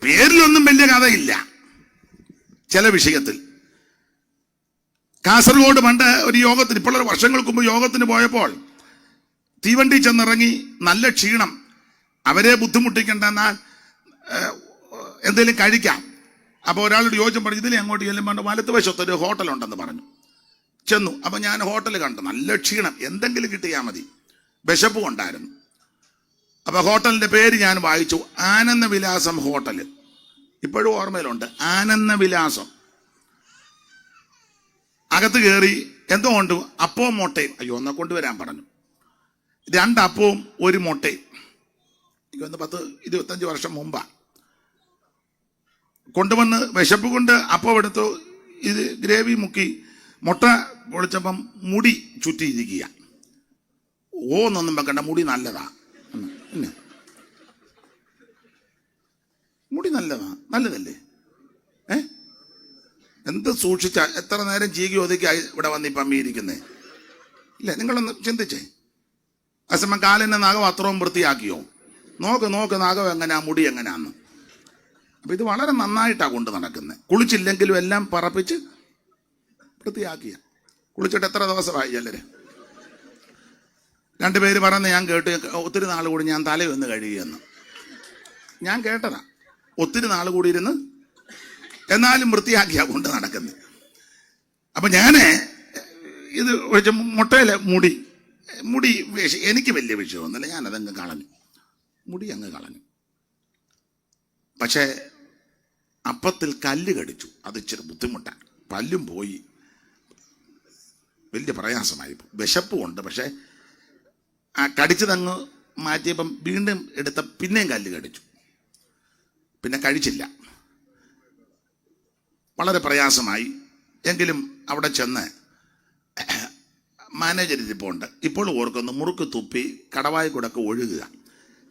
പേരിലൊന്നും വലിയ കഥയില്ല. ചില വിഷയത്തിൽ കാസർഗോഡ് പണ്ട് ഒരു യോഗത്തിന്, ഇപ്പോൾ വർഷങ്ങൾക്ക് മുമ്പ് യോഗത്തിന് പോയപ്പോൾ തീവണ്ടി ചെന്നിറങ്ങി, നല്ല ക്ഷീണം. അവരെ ബുദ്ധിമുട്ടിക്കണ്ടെന്നാൽ എന്തെങ്കിലും കഴിക്കാം. അപ്പോൾ ഒരാളോട് ചോദിച്ചും പറഞ്ഞു, ഇതിലെ അങ്ങോട്ട് ചെല്ലുമ്പോൾ വലത്തുവശത്തൊരു ഹോട്ടലുണ്ടെന്ന് പറഞ്ഞു. ചെന്നു. അപ്പം ഞാൻ ഹോട്ടൽ കണ്ടു. നല്ല ക്ഷീണം, എന്തെങ്കിലും കിട്ടിയാൽ മതി. വിശപ്പും ഉണ്ടായിരുന്നു. അപ്പോൾ ഹോട്ടലിൻ്റെ പേര് ഞാൻ വായിച്ചു, ആനന്ദവിലാസം ഹോട്ടൽ. ഇപ്പോഴും ഓർമ്മയിലുണ്ട്, ആനന്ദവിലാസം. അകത്ത് കയറി എന്തോ കൊണ്ട് അപ്പവും മുട്ടയും. അയ്യോ, ഒന്നെ കൊണ്ടുവരാൻ പറഞ്ഞു. 2 അപ്പവും 1 മുട്ടയും. എനിക്ക് വന്ന് 10-25 വർഷം മുമ്പാണ്. കൊണ്ടുവന്ന് വിശപ്പ് കൊണ്ട് അപ്പം എടുത്തു. ഇത് ഗ്രേവി മുക്കി മുട്ട പൊളിച്ചപ്പം മുടി ചുറ്റിയിരിക്കുക. ഓന്നൊന്നും വെക്കണ്ട, മുടി നല്ലതാ. പിന്നെ മുടി നല്ലതല്ലേ? എന്ത് സൂക്ഷിച്ച എത്ര നേരം ചീകി ഒതുക്കിയായി ഇവിടെ വന്ന് ഇപ്പം അമ്മിയിരിക്കുന്നേ. ഇല്ലേ, നിങ്ങളൊന്ന് ചിന്തിച്ചേ. അസമയം കാലിൻ്റെ നഖം അത്രയും വൃത്തിയാക്കിയോ? നോക്ക് നഖം എങ്ങനെയാ, മുടി എങ്ങനെയാന്ന്. അപ്പം ഇത് വളരെ നന്നായിട്ടാണ് കൊണ്ട് നടക്കുന്നത്. കുളിച്ചില്ലെങ്കിലും എല്ലാം പറപ്പിച്ച് വൃത്തിയാക്കിയ. കുളിച്ചിട്ട് എത്ര ദിവസമായി ചിലര്. 2 പേര് പറയുന്നത് ഞാൻ കേട്ട്, ഒത്തിരി നാൾ കൂടി ഞാൻ തലയൊന്ന് കഴുകിയെന്ന്. ഞാൻ കേട്ടതാ, ഒത്തിരി നാൾ കൂടി ഇരുന്ന് എന്നാലും വൃത്തിയാക്കിയാ കൊണ്ട് നടക്കുന്നത്. അപ്പം ഞാൻ ഇത് ഒഴിച്ച മുട്ടയിലെ മുടി എനിക്ക് വലിയ വിഷയമൊന്നുമില്ല, ഞാനതങ്ങ് കളഞ്ഞു. മുടി അങ്ങ് കളഞ്ഞു. പക്ഷേ അപ്പത്തിൽ കല്ല് കടിച്ചു. അത് ഇച്ചിരി ബുദ്ധിമുട്ടാണ്. പല്ലും പോയി, വലിയ പ്രയാസമായി. വിശപ്പും ഉണ്ട്. പക്ഷേ ആ കടിച്ചതങ്ങ് മാറ്റിയപ്പം വീണ്ടും എടുത്ത പിന്നെയും കല്ല് കടിച്ചു. പിന്നെ കഴിച്ചില്ല. വളരെ പ്രയാസമായി. എങ്കിലും അവിടെ ചെന്ന് മാനേജർ ഇരിപ്പുണ്ട്. ഇപ്പോൾ ഓർക്കുന്നു, മുറുക്ക് തുപ്പി കടവായി കൂടൊക്കെ ഒഴുകുക.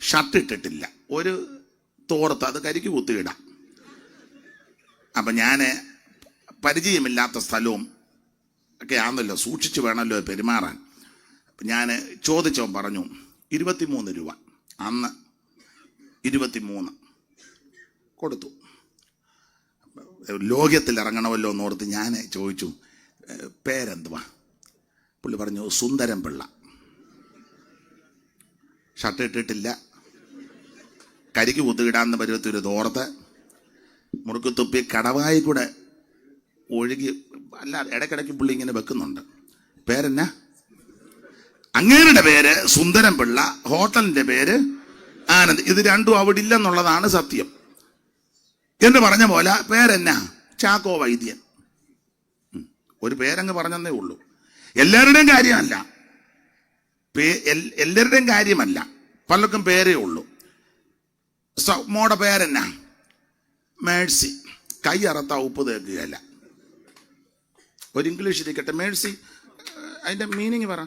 ഷർട്ട് ഇട്ടിട്ടില്ല, ഒരു തോർത്ത്, അത് കരിക്ക് കുത്തിയിടാം. അപ്പം ഞാൻ പരിചയമില്ലാത്ത സ്ഥലവും ഒക്കെ ആണല്ലോ, സൂക്ഷിച്ച് വേണമല്ലോ പെരുമാറാൻ. ഞാൻ ചോദിച്ചവൻ പറഞ്ഞു 23 രൂപ. അന്ന് 23 കൊടുത്തു. ലോകത്തിൽ ഇറങ്ങണമല്ലോ എന്നോർത്ത് ഞാൻ ചോദിച്ചു, പേരെന്തുവാ? പുള്ളി പറഞ്ഞു സുന്ദരം പിള്ള. ഷർട്ട് ഇട്ടിട്ടില്ല, കരിക്ക് കുത്തിയിടാന്ന് പരുവത്തൊരു തോർത്ത്, മുറുക്ക് തുപ്പി കടവായി കൂടെ ഒഴുകി. അല്ല, ഇടയ്ക്കിടയ്ക്ക് പുള്ളി ഇങ്ങനെ വെക്കുന്നുണ്ട്. പേരെന്നാ? അങ്ങേരുടെ പേര് സുന്ദരം പിള്ള, ഹോട്ടലിന്റെ പേര് ആനന്ദ്. ഇത് രണ്ടും അവിടെ ഇല്ലെന്നുള്ളതാണ് സത്യം. എന്ന് പറഞ്ഞ പോലെ പേരെന്നാ? ചാക്കോ വൈദ്യൻ. ഒരു പേരങ്ങ് പറഞ്ഞതേ ഉള്ളൂ. എല്ലാവരുടെയും കാര്യമല്ല, പലർക്കും പേരേ ഉള്ളൂ. മോടെ പേരെന്നാ? മേഴ്സി. കൈ അറത്ത ഉപ്പ് തേക്കുകയല്ല. ഒരു ഇംഗ്ലീഷ് ഇരിക്കട്ടെ, മേഴ്സി. അതിന്റെ മീനിങ് പറ.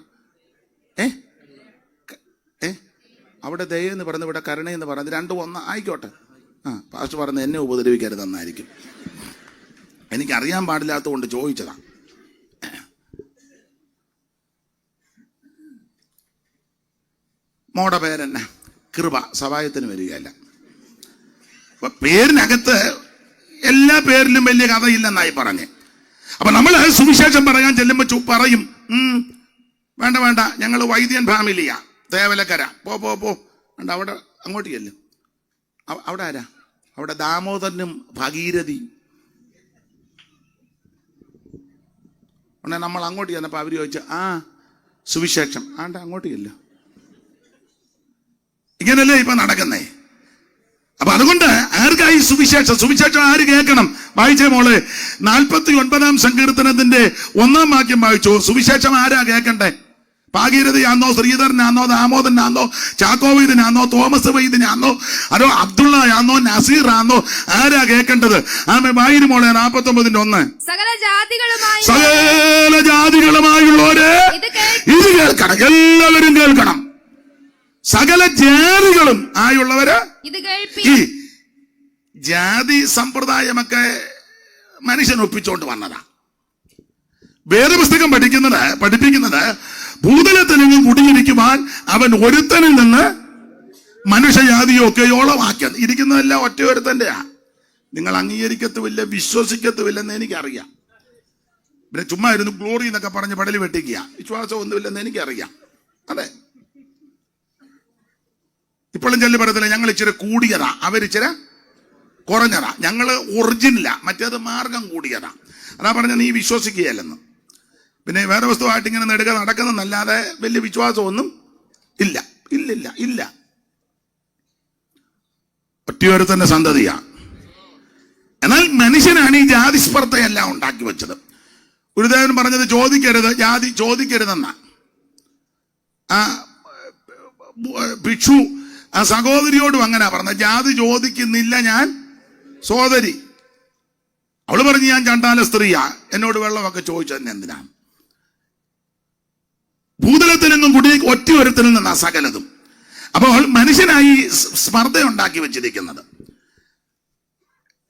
അവിടെ ദയെന്ന് പറയുന്നത്, ഇവിടെ കരുണയെന്ന് പറയുന്നത്, രണ്ടും ഒന്ന് ആയിക്കോട്ടെ. പാസ്റ്റർ പറയുന്നത് എന്നെ ഉപദ്രവിക്കരുതെന്നായിരിക്കും. എനിക്കറിയാൻ പാടില്ലാത്തത് കൊണ്ട് ചോദിച്ചതാ. മോടെ പേരെന്നാ? കൃപ. സഹായത്തിന് വരികയല്ല. അപ്പൊ പേരിനകത്ത് എല്ലാ പേരിലും വലിയ കഥയില്ലെന്നായി പറഞ്ഞ്. അപ്പൊ നമ്മൾ സുവിശേഷം പറയാൻ ചെല്ലുമ്പോൾ പറയും, വേണ്ട, ഞങ്ങൾ വൈദ്യൻ ഫാമിലിയാ, തേവലക്കര. പോ വേണ്ട, അവിടെ അങ്ങോട്ട് ചെല്ലും. അവിടെ ആരാ? അവിടെ ദാമോദരനും ഭഗീരഥി. ഉടനെ നമ്മൾ അങ്ങോട്ട് ചെന്നപ്പോൾ അവർ ചോദിച്ചു, സുവിശേഷം അങ്ങോട്ട് ചെല്ലും. ഇങ്ങനല്ലേ ഇപ്പൊ നടക്കുന്നേ. അപ്പൊ അതുകൊണ്ട് ആർക്കായി സുവിശേഷം ആര് കേൾക്കണം? വായിച്ചേ മോളെ, 49-ാം സങ്കീർത്തനത്തിന്റെ 1-ാം വാക്യം വായിച്ചു. സുവിശേഷം ആരാ കേൾക്കണ്ടേ? ഭാഗീരഥയാന്നോ, ശ്രീധരനാന്നോ, ദാമോദരനാന്നോ, ചാക്കോ വൈദ്യനാന്നോ, തോമസ് വൈദ്യനാന്നോ, അതോ അബ്ദുള്ളയാന്നോ, നസീറാന്നോ? ആരാ കേൾക്കേണ്ടത്? വായിന് മോളെ 49-1. സകല ജാതികളുമായുള്ളവരെ ഇത് കേൾക്കണം, എല്ലാവരും കേൾക്കണം. സകല ജാതികളും ആയുള്ളവര് ഈ ജാതി സമ്പ്രദായമൊക്കെ മനുഷ്യൻ ഒപ്പിച്ചോണ്ട് വന്നതാ. വേദപുസ്തകം പഠിപ്പിക്കുന്നത് ഭൂതലത്തിൽ നിന്ന് കുടിയിരിക്കുവാൻ അവൻ ഒരുത്തനിൽ നിന്ന് മനുഷ്യജാതിയോ ഒക്കെയോളമാക്കി ഇരിക്കുന്നതെല്ലാം ഒറ്റയൊരുത്തൻ്റെയാ. നിങ്ങൾ അംഗീകരിക്കത്തുമില്ല, വിശ്വസിക്കത്തുമില്ലെന്ന് എനിക്കറിയാം. പിന്നെ ചുമ്മാ ഇരുന്ന് ഗ്ലോറി എന്നൊക്കെ പറഞ്ഞ് പടല് വെട്ടിക്കുക, വിശ്വാസമൊന്നുമില്ലെന്ന് എനിക്കറിയാം. അതെ, ഇപ്പോഴും ചെല്ലു പറയത്തില്ല ഞങ്ങൾ ഇച്ചിരി കൂടിയതാ, അവരിച്ചിരി കുറഞ്ഞതാ, ഞങ്ങള് ഒറിജിനലാ, മറ്റേത് മാർഗം കൂടിയതാ. അതാ പറഞ്ഞ നീ വിശ്വസിക്കുകയല്ലെന്ന്. പിന്നെ വേറെ വസ്തുവായിട്ട് ഇങ്ങനെ നെടുക നടക്കുന്നതല്ലാതെ വലിയ വിശ്വാസമൊന്നും ഇല്ല. ഇല്ലില്ല ഇല്ല, ഒറ്റയൊരുത്തന്റെ സന്തതിയാ. എന്നാൽ മനുഷ്യനാണ് ഈ ജാതിസ്പർദ്ധയെല്ലാം ഉണ്ടാക്കി വെച്ചത്. ഗുരുദേവൻ പറഞ്ഞത് ചോദിക്കരുത്, ജാതി ചോദിക്കരുതെന്ന. ആ ഭിക്ഷു ആ സഹോദരിയോടും അങ്ങനെ പറഞ്ഞ, ജാതി ചോദിക്കുന്നില്ല ഞാൻ സഹോദരി. അവള് പറഞ്ഞു ഞാൻ ചണ്ടാല സ്ത്രീയാ, എന്നോട് വെള്ളമൊക്കെ ചോദിച്ചതിന് എന്തിനാണ്? ഭൂതലത്തിൽ നിന്നും കുടി ഒറ്റയൊരുത്തനിൽ നിന്നാ സകലതും. അപ്പോൾ മനുഷ്യനായി സ്പർദ്ധ ഉണ്ടാക്കി വെച്ചിരിക്കുന്നത്.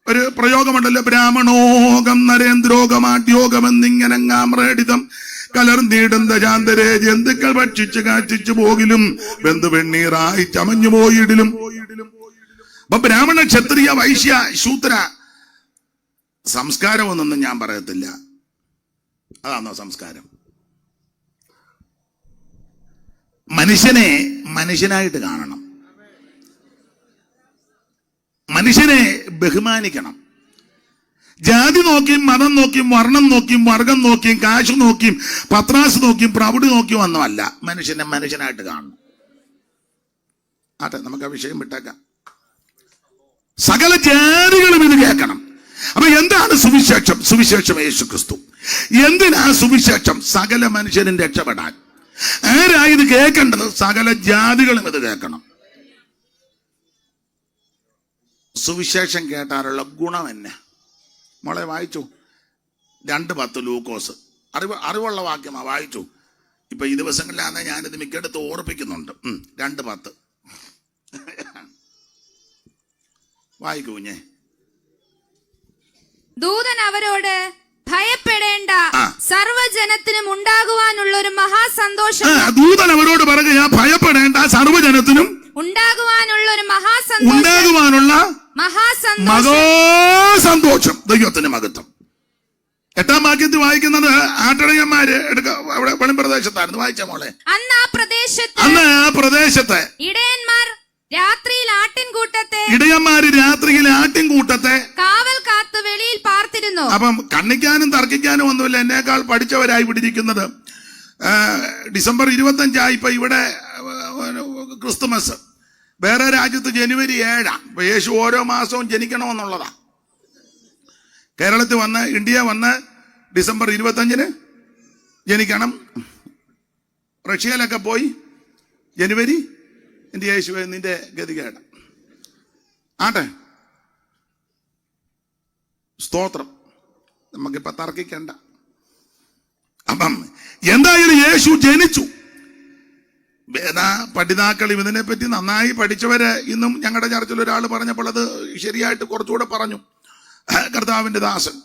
ഒരു പ്രയോഗമുണ്ടല്ലോ, ബ്രാഹ്മണോകം നരേന്ദ്രോഗമാട്യോഗം എന്നിങ്ങനെങ്ങാമ്രേടിതം കലർന്നിടുന്ന ചാന്തരെ ജന്തുക്കൾ ഭക്ഷിച്ച് കാച്ചിച്ചു പോകിലും ബന്ധു വെണ്ണീറായി ചമഞ്ഞു പോയിടിലും. അപ്പൊ ബ്രാഹ്മണ ക്ഷത്രിയ വൈശ്യ ശൂദ്ര സംസ്കാരമൊന്നും ഞാൻ പറയത്തില്ല. അതാണോ സംസ്കാരം? മനുഷ്യനെ മനുഷ്യനായിട്ട് കാണണം, മനുഷ്യനെ ബഹുമാനിക്കണം. ജാതി നോക്കിയും മതം നോക്കിയും വർണ്ണം നോക്കിയും വർഗം നോക്കിയും കാശ് നോക്കിയും പത്രാസ് നോക്കിയും പ്രൗഢി നോക്കിയും ഒന്നുമല്ല, മനുഷ്യനെ മനുഷ്യനായിട്ട് കാണണം. ആട്ടെ, നമുക്ക് ആ വിഷയം വിട്ടേക്കാം. സകല ജാതികളും ഇത് കേൾക്കണം. അപ്പൊ എന്താണ് സുവിശേഷം? സുവിശേഷം യേശു ക്രിസ്തു. എന്തിനാ സുവിശേഷം? സകല മനുഷ്യരും രക്ഷപ്പെടാൻ. ആരാ ഇത് കേൾക്കേണ്ടത്? സകല ജാതികളും ഇത് കേൾക്കണം. സുവിശേഷം കേട്ടാലുള്ള ഗുണം എന്നെ മോളെ വായിച്ചു. 2:10 ലൂക്കോസ്. അറിവുള്ള വാക്യമാ, വായിച്ചു. ഇപ്പൊ ഈ ദിവസങ്ങളിലാണ് ഞാനിത് മിക്കടുത്ത് ഓർപ്പിക്കുന്നുണ്ട്. 2:10 വായിക്കൂ കുഞ്ഞേ. ദൂതൻ അവരോട് ഭയപ്പെടേണ്ട, സർവ്വജനത്തിനും ഉണ്ടാകുവാനുള്ള ഒരു മഹാസന്തോഷം. ദൂതൻ അവരോട് പറയുക, ഭയപ്പെടേണ്ട, സർവ്വജനത്തിനും ഉണ്ടാകുവാനുള്ള മഹാസന്തോഷം. ദൈവത്തിന്റെ മഹത്വം. 8-ാം വാക്യത്തിൽ വായിക്കുന്നത് ആട്ടിടയന്മാര് അവിടെ വെളിമ്പ്രദേശത്തായിരുന്നു. വായിച്ച മോളെ. അന്ന് ആ പ്രദേശത്ത് ഇടയന്മാർ രാത്രിയിൽ ആട്ടിൻകൂട്ടത്തെ കാവൽ കാത്ത് വെളിയിൽ പാർത്തിരുന്നു. അപ്പം കണ്ണിക്കാനും തർക്കിക്കാനും ഒന്നുമില്ല, എന്നേക്കാൾ പഠിച്ചവരായി വിടിരിക്കുന്നത്. ഡിസംബർ 25 ഇപ്പൊ ഇവിടെ ക്രിസ്തുമസ്. വേറെ രാജ്യത്ത് ജനുവരി 7. ഇപ്പൊ യേശു ഓരോ മാസവും ജനിക്കണമെന്നുള്ളതാ. കേരളത്തിൽ വന്ന് ഇന്ത്യ വന്ന് ഡിസംബർ 25 ജനിക്കണം. റഷ്യയിലൊക്കെ പോയി ജനുവരി. എന്റെ യേശുവേ നിന്റെ ഗതികേട്. ആട്ടെ, സ്തോത്രം. നമുക്കിപ്പോ തർക്കിക്കണ്ട. അപ്പം എന്തായാലും യേശു ജനിച്ചു. വേദ പഠിതാക്കൾ ഇതിനെ പറ്റി നന്നായി പഠിച്ചവര് ഇന്നും ഞങ്ങളുടെ ചർച്ചിൽ ഒരാൾ പറഞ്ഞപ്പോൾ അത് ശരിയായിട്ട് കുറച്ചുകൂടെ പറഞ്ഞു. കർത്താവിന്റെ ദാസൻ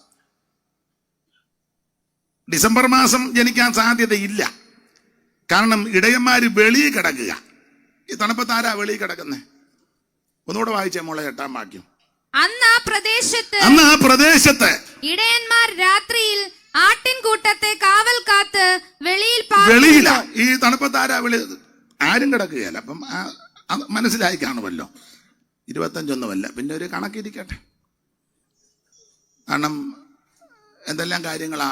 ഡിസംബർ മാസം ജനിക്കാൻ സാധ്യതയില്ല. കാരണം ഇടയന്മാര് വെളിയിൽ കിടക്കുക. ഈ തണുപ്പത്ത് ആരാ വെളിയിൽ കിടക്കുന്നേ? ഒന്നുകൂടെ വായിച്ചേ മോളെ, 8-ാം വാക്യം. അന്ന് ആ പ്രദേശത്ത് ഇടയന്മാർ രാത്രിയിൽ ആട്ടിൻകൂട്ടത്തെ കാവൽ കാത്ത് വെളിയില. ഈ തണുപ്പത്ത് ആരാ വെളി? ആരും കിടക്കുകയല്ല. അപ്പം മനസ്സിലായി കാണുമല്ലോ. 25 പിന്നെ ഒരു കണക്കിരിക്കട്ടെ. കാരണം എന്തെല്ലാം കാര്യങ്ങളാ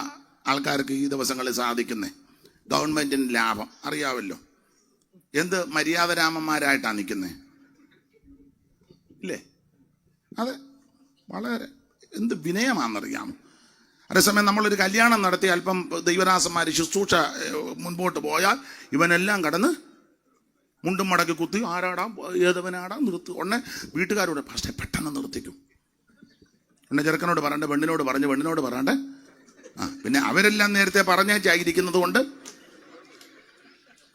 ആൾക്കാർക്ക് ഈ ദിവസങ്ങളിൽ സാധിക്കുന്നേ. ഗവൺമെന്റിന് ലാഭം അറിയാമല്ലോ. എന്ത് മര്യാദരാമന്മാരായിട്ടാണ് നിൽക്കുന്നേ, ഇല്ലേ? അതെ, വളരെ എന്ത് വിനയമാണെന്നറിയാമോ. അതേസമയം നമ്മളൊരു കല്യാണം നടത്തി അല്പം ദൈവദാസന്മാർ ശുശ്രൂഷ മുൻപോട്ട് പോയാൽ ഇവനെല്ലാം കടന്ന് മുണ്ടും മടക്കി കുത്തി ആരാടാം ഏതവനാടാം നിർത്തി. ഉടനെ വീട്ടുകാരോട് പക്ഷേ പെട്ടെന്ന് നിർത്തിക്കും. ഉടനെ ചെറുക്കനോട് പറയണ്ടേ, പെണ്ണിനോട് പറയണ്ടേ. പിന്നെ അവരെല്ലാം നേരത്തെ പറഞ്ഞേച്ചായിരിക്കുന്നത് കൊണ്ട്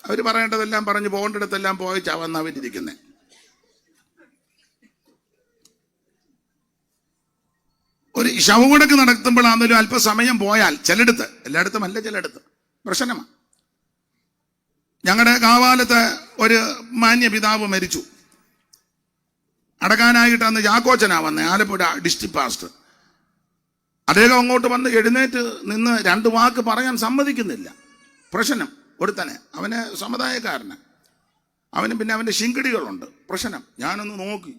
അവർ പറയേണ്ടതെല്ലാം പറഞ്ഞു പോകേണ്ടിടത്തെല്ലാം പോയി ചാവന്ന അവരിയ്ക്കുന്നേ. ഒരു ശവമടക്ക് നടത്തുമ്പോഴാണെങ്കിലും അല്പസമയം പോയാൽ ചിലയിടത്ത്, എല്ലായിടത്തും അല്ല, ചിലയിടത്ത് പ്രശ്നമാണ്. ഞങ്ങളുടെ കാവാലത്ത് ഒരു മാന്യ പിതാവ് മരിച്ചു. അടക്കാനായിട്ട് അന്ന് ചാക്കോച്ചനാ വന്നേ, ആലപ്പുഴ ഡിസ്ട്രിക്ട് പാസ്റ്റർ. അദ്ദേഹം അങ്ങോട്ട് വന്ന് എഴുന്നേറ്റ് നിന്ന് 2 വാക്ക് പറയാൻ സമ്മതിക്കുന്നില്ല. പ്രശ്നം ഒരുത്തനെ, അവന് സമുദായക്കാരന്, അവന് പിന്നെ അവന്റെ ശിങ്കിടികളുണ്ട്. പ്രശ്നം ഞാനൊന്ന് നോക്കി,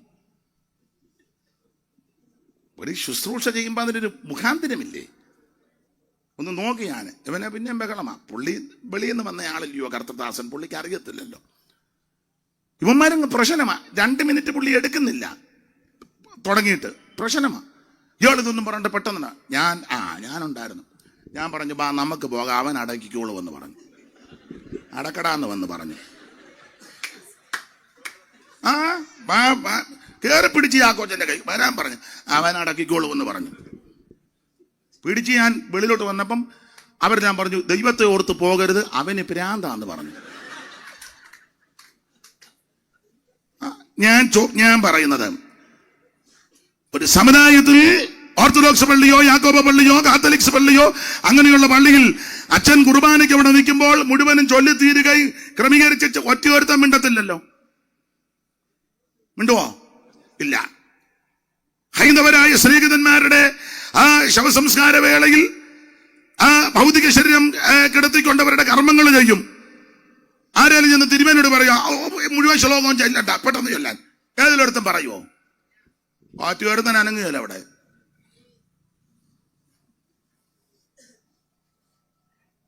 ഒരു ശുശ്രൂഷ ചെയ്യുമ്പോൾ അതിനൊരു മുഖാന്തരമില്ലേ, ഒന്ന് നോക്കി ഞാൻ. ഇവനെ പിന്നെയും ബഹളമാ. പുള്ളി വെളിയിൽ നിന്ന് വന്നയാളില്ലയോ കർത്തദാസൻ, പുള്ളിക്ക് അറിയത്തില്ലല്ലോ. ഇവന്മാരങ്ങ് പ്രശ്നമാ. 2 മിനിറ്റ് പുള്ളി എടുക്കുന്നില്ല തുടങ്ങിയിട്ട്. പ്രശ്നമാ. ഇയാൾ ഇതൊന്നും പറഞ്ഞിട്ട് പെട്ടെന്ന് ഞാനുണ്ടായിരുന്നു. ഞാൻ പറഞ്ഞു, ബാ നമുക്ക് പോകാം, അവൻ അടക്കിക്കോളൂ എന്ന് പറഞ്ഞു. അടക്കടാന്ന് വന്ന് പറഞ്ഞു. കേറി പിടിച്ച് യാക്കോച്ചന്റെ കൈ വരാൻ പറഞ്ഞു. അവൻ അടക്കിക്കോളൂ എന്ന് പറഞ്ഞു. പിടിച്ച് ഞാൻ വെളിയിലോട്ട് വന്നപ്പം ഞാൻ പറഞ്ഞു, ദൈവത്തെ ഓർത്ത് പോകരുത്, അവന് ഭ്രാന്താന്ന് പറഞ്ഞു. ഞാൻ പറയുന്നത്, ഒരു സമുദായത്തിൽ ഓർത്തഡോക്സ് പള്ളിയോ യാക്കോബ പള്ളിയോ കാത്തലിക്സ് പള്ളിയോ അങ്ങനെയുള്ള പള്ളിയിൽ അച്ഛൻ കുർബാനയ്ക്ക് അവിടെ നിൽക്കുമ്പോൾ മുഴുവനും ചൊല്ലിത്തീരുകയും ക്രമീകരിച്ച് ഒറ്റയൊരുത്തം മിണ്ടത്തില്ലല്ലോ. മിണ്ടുവോ? ഇല്ല. ഹൈന്ദവരായ സ്നേഹിതന്മാരുടെ ആ ശവസംസ്കാര വേളയിൽ ആ ഭൗതിക ശരീരം കിടത്തിക്കൊണ്ടവരുടെ കർമ്മങ്ങൾ ചെയ്യും. ആരെങ്കിലും ചെന്ന് തിരുമേനോട് പറയുക, മുഴുവൻ ശ്ലോകവും ചെല്ലണ്ട, പെട്ടെന്ന് ചൊല്ലാൻ. ഏതിലൊരുത്തം പറയുമോ? പാറ്റുകാരത്തൻ അനങ്ങുകയല്ല അവിടെ.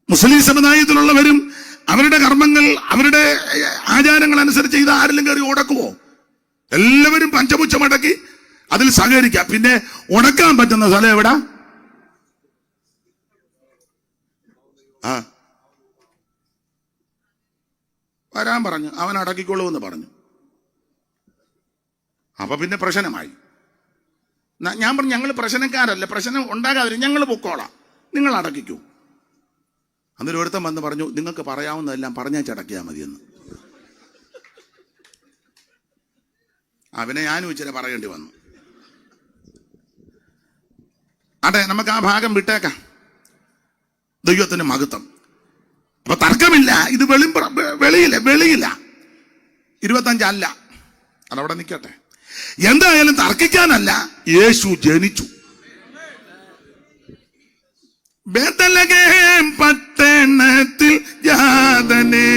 മുസ്ലിം സമുദായത്തിലുള്ളവരും അവരുടെ കർമ്മങ്ങൾ, അവരുടെ ആചാരങ്ങൾ അനുസരിച്ച് ഇത് ആരെങ്കിലും കയറി ഉടക്കുവോ? എല്ലാവരും പഞ്ചപുച്ഛമടക്കി അതിൽ സഹകരിക്കാം. പിന്നെ ഉടക്കാൻ പറ്റുന്ന സ്ഥലം എവിടാ? വരാൻ പറഞ്ഞു, അവൻ അടക്കിക്കൊള്ളൂ എന്ന് പറഞ്ഞു. അപ്പൊ പിന്നെ പ്രശ്നമായി. ഞാൻ പറഞ്ഞു, ഞങ്ങൾ പ്രശ്നക്കാരല്ല, പ്രശ്നം ഉണ്ടാകാതെ ഞങ്ങൾ പൊക്കോളാം, നിങ്ങൾ അടക്കിക്കൂ. അന്നൊരു ഒരുത്തം വന്ന് പറഞ്ഞു, നിങ്ങൾക്ക് പറയാവുന്നതെല്ലാം പറഞ്ഞേച്ചടക്കിയാൽ മതിയെന്ന്. അവനെ ഞാനും ഇച്ചിരി പറയേണ്ടി വന്നു. അതെ, നമുക്ക് ആ ഭാഗം വിട്ടേക്കാം. ദൈവത്തിന് മഹത്വം. അപ്പൊ തർക്കമില്ല, ഇത് വെളിയില്ല 25 അല്ല, അതവിടെ നിൽക്കട്ടെ. എന്തായാലും തർക്കിക്കാനല്ല, യേശു ജനിച്ചു. ബേത്ലഹേം പട്ടണത്തിൽ ജാതനേ,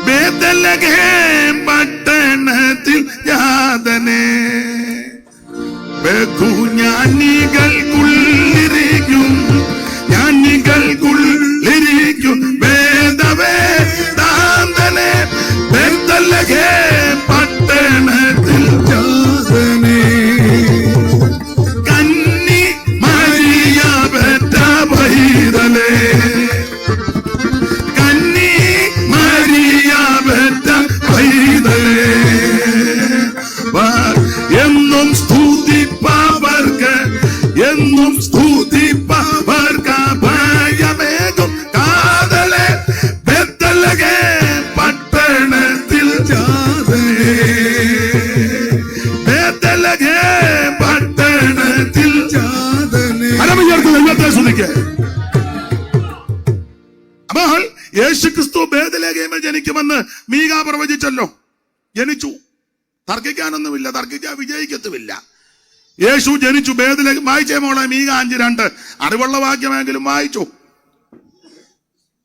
ബേത്ലഹേം പട്ടണത്തിൽ ജാതനേ, ബഹുജ്ഞാനികൾക്കുള്ളിരിക്കും, ജ്ഞാനികൾക്കുള്ളിരിക്കും വേദവേദാന്തനെ, ബേത്ലഹേം പട്ടണത്തിൽ ജാതനേ, കന്നി മറിയ പെറ്റ പൈതലേ, കന്നി മറിയ പെറ്റ പൈതലേ, എന്നും സ്തുതിപ്പവർക്ക്, എന്നും സ്തുതിപ്പവർക്ക് ഭയമേകും കാതലേ, ബേത്ലഹേം പട്ടണത്തിൽ ജാതനേ, ബേത്ലഹേം പട്ടണത്തിൽ ജാതനേ. ദൈവത്തെ സ്തുതിക്ക്. അപ്പോൾ യേശുക്രിസ്തു ബേത്ലഹേമിൽ ജനിക്കുമെന്ന് മീകാ പ്രവചിച്ചല്ലോ. ജനിച്ചു. തർക്കിക്കാനൊന്നുമില്ല, തർക്കിക്കാൻ വിജയിക്കത്തുമില്ല. യേശു ജനിച്ചു. ബേത്ലഹേം വായിച്ചേ മോളെ, മീക 5:2. അറിവുള്ള വാക്യമെങ്കിലും വായിച്ചു.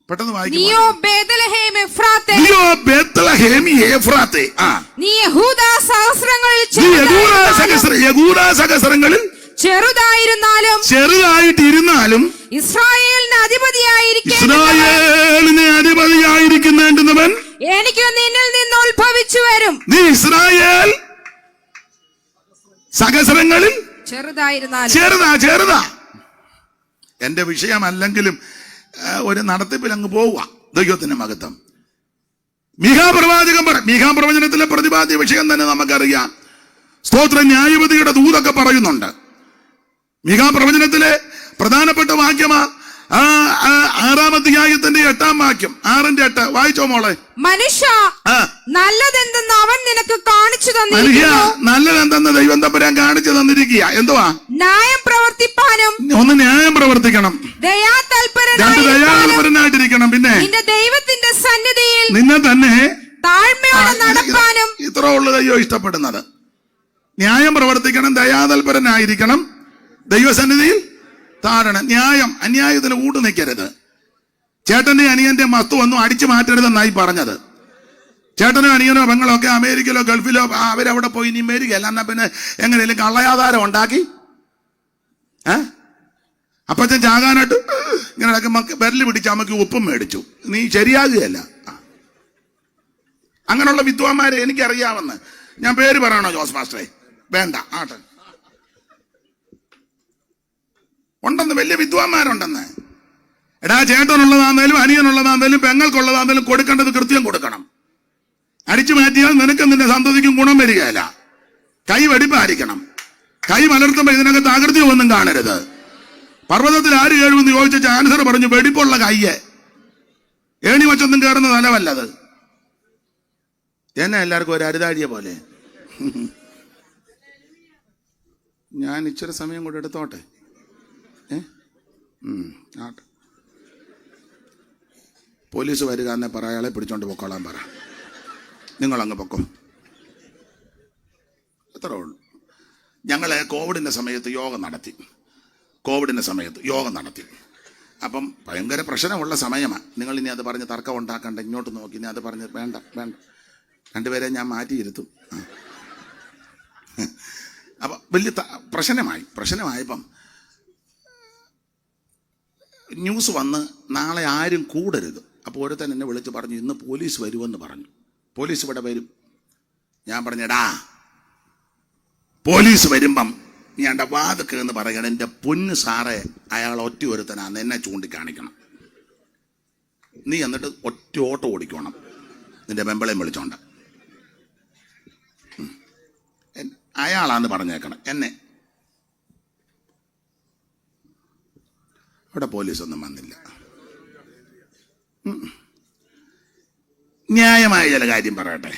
പെട്ടെന്ന് വായിക്കും. നീയോ ബേത്ലഹേം എഫ്രാത്തേ, നീയോ ബേത്ലഹേം എഫ്രാത്തേ, നീ യഹൂദാ സഹസ്രങ്ങളിൽ ചെറുതായിട്ടിരുന്നാലും ഇസ്രായേലിന് അധിപതിയായിരിക്കുന്നവൻ എനിക്ക് നിന്നിൽ നിന്ന് ഉത്ഭവിച്ചു വരും. നീ ഇസ്രായേൽ സഹസ്രങ്ങളിൽ ചെറുതാ. എന്റെ വിഷയമല്ലെങ്കിലും ഒരു നടത്തിപ്പിൽ അങ്ങ് പോവുക. ദൈവത്തിന്റെ മഹത്വം. മീഖാപ്രവചനത്തിലെ പ്രതിപാദ്യ വിഷയം തന്നെ നമുക്കറിയാം. സ്തോത്ര ന്യായപതിയുടെ ദൂതൊക്കെ പറയുന്നുണ്ട്. മീഖാപ്രവചനത്തിലെ പ്രധാനപ്പെട്ട വാക്യമാ 6-ാം അധ്യായത്തിന്റെ 8-ാം വാക്യം. 6:8 വായിച്ചോ മോളെ. മനുഷ്യ, നല്ലതെന്തെന്ന് അവൻ നിനക്ക് കാണിച്ചു തന്നിരിക്കുന്നു. നല്ലതെന്തെന്ന് ദൈവം തമ്പുരാൻ കാണിച്ചു തന്നിരിക്കുക. എന്തുവാ? ന്യായം പ്രവർത്തിപ്പാനും. ഒന്ന് ന്യായം പ്രവർത്തിക്കണം, ദയാതൽപരനായിട്ടിരിക്കണം. പിന്നെ നിന്റെ ദൈവത്തിന്റെ സന്നിധിയിൽ നിന്നെ തന്നെ താഴ്മയോടെ നടപ്പാനും. ഇത്ര ഉള്ളു ദൈവം ഇഷ്ടപ്പെടുന്നത്. ന്യായം പ്രവർത്തിക്കണം, ദയാതൽപരനായിരിക്കണം, ദൈവസന്നിധിയിൽ താഴണം. ന്യായം, അന്യായത്തിന് കൂട്ടു നിൽക്കരുത്. ചേട്ടന്റെ അനിയന്റെ വസ്തു ഒന്നും അടിച്ചു മാറ്റരുതെന്നായി പറഞ്ഞത്. ചേട്ടനോ അനിയനോ പെങ്ങളോ ഒക്കെ അമേരിക്കയിലോ ഗൾഫിലോ അവരവിടെ പോയി ഇനി വരികയല്ല. എന്നാ പിന്നെ എങ്ങനെയും കള്ളയാധാരം ഉണ്ടാക്കി അപ്പച്ചൻ ചാകാനായിട്ട് ഇങ്ങനെ വിരല് പിടിച്ച് അമ്മക്ക് ഉപ്പും മേടിച്ചു. നീ ശരിയാകുകയല്ല. അങ്ങനെയുള്ള വിദ്വാന്മാരെ എനിക്കറിയാമെന്ന്. ഞാൻ പേര് പറയണോ ജോസ് മാസ്റ്ററെ? വേണ്ട, ആട്ടെ. ഉണ്ടെന്ന്, വലിയ വിദ്വാന്മാരുണ്ടെന്ന്. എടാ, ചേട്ടനുള്ളതാന്നേലും അനിയനുള്ളതാന്നേലും പെങ്ങൾക്കുള്ളതാന്നേലും കൊടുക്കേണ്ടത് കൃത്യം കൊടുക്കണം. അടിച്ചു മാറ്റിയാൽ നിനക്ക് നിന്റെ സന്തതിക്കും ഗുണം വരികയല്ല. കൈ വെടിപ്പായിരിക്കണം. കൈ മലർത്തുമ്പോ ഇതിനകത്ത് ആകൃതി ഒന്നും കാണരുത്. പർവ്വതത്തിൽ ആര് കേഴുമെന്ന് ചോദിച്ച ആൻസർ പറഞ്ഞു, വെടിപ്പുള്ള കയ്യെ. ഏണി വച്ചൊന്നും കയറുന്ന നിലവല്ലത്. എന്നെ എല്ലാവർക്കും ഒരു അരുതാഴിയെ പോലെ. ഞാൻ ഇച്ചിരി സമയം കൂടെ എടുത്തോട്ടെ. ആട്ടെ. പോലീസ് വരിക എന്നെ പറ, അയാളെ പിടിച്ചോണ്ട് പൊക്കോളാൻ പറ. നിങ്ങളങ്ങ് പൊക്കോ. അത്രേ ഉള്ളൂ. ഞങ്ങളെ കോവിഡിൻ്റെ സമയത്ത് യോഗം നടത്തി. അപ്പം ഭയങ്കര പ്രശ്നമുള്ള സമയമാണ്. നിങ്ങൾ ഇനി അത് പറഞ്ഞ് തർക്കം ഉണ്ടാക്കണ്ട. ഇങ്ങോട്ട് നോക്കി ഇനി അത് പറഞ്ഞ് വേണ്ട. രണ്ടുപേരെ ഞാൻ മാറ്റിയിരുത്തും. അപ്പം വലിയ പ്രശ്നമായപ്പം ന്യൂസ് വന്ന് നാളെ ആരും കൂടരുത്. അപ്പോൾ ഒരുത്തൻ എന്നെ വിളിച്ച് പറഞ്ഞു, ഇന്ന് പോലീസ് വരുമെന്ന് പറഞ്ഞു. പോലീസ് ഇവിടെ വരും. ഞാൻ പറഞ്ഞടാ, പോലീസ് വരുമ്പം നീ എൻ്റെ വാതുക്ക് എന്ന് പറയണം, എൻ്റെ പൊന്ന് സാറേ അയാൾ ഒറ്റ ഒരുത്തനാന്ന് എന്നെ ചൂണ്ടിക്കാണിക്കണം. നീ എന്നിട്ട് ഒറ്റ ഓട്ടം ഓടിക്കണം നിന്റെ മെമ്പളെയും വിളിച്ചോണ്ട്. അയാളാന്ന് പറഞ്ഞേക്കണം എന്നെ. അവിടെ പോലീസൊന്നും വന്നില്ല. ന്യായമായ ചില കാര്യം പറയട്ടെ.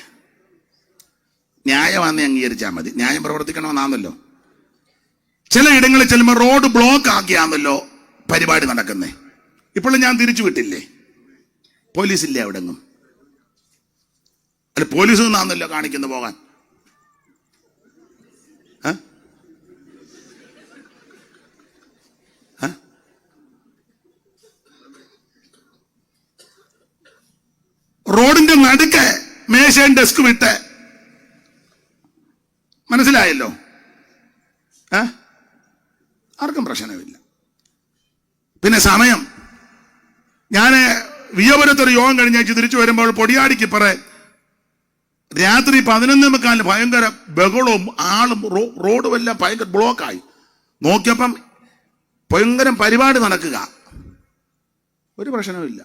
ന്യായമാണെന്ന് അംഗീകരിച്ചാൽ മതി. ന്യായം പ്രവർത്തിക്കണമെന്നാണല്ലോ. ചില ഇടങ്ങളിൽ ചെല്ലുമ്പോൾ റോഡ് ബ്ലോക്ക് ആക്കിയാണല്ലോ പരിപാടി നടക്കുന്നേ. ഇപ്പോഴും ഞാൻ തിരിച്ചു വിട്ടില്ലേ? പോലീസില്ലേ അവിടെങ്ങും? അല്ല, പോലീസ് നിന്നാണല്ലോ കാണിക്കുന്നു പോകാൻ. റോഡിന്റെ നടുക്ക് മേശയും ഡെസ്കും ഇട്ട്, മനസ്സിലായല്ലോ? ആർക്കും പ്രശ്നമില്ല. പിന്നെ സമയം, ഞാൻ വിയപുരത്തൊരു യോഗം കഴിഞ്ഞാഴ്ച തിരിച്ചു വരുമ്പോൾ പൊടിയാടിക്ക് രാത്രി 11:15 ഭയങ്കര ബഹളവും ആളും, റോഡ് വല്ല ഭയങ്കര ബ്ലോക്കായി. നോക്കിയപ്പം ഭയങ്കര പരിപാടി നടക്കുക. ഒരു പ്രശ്നവുമില്ല.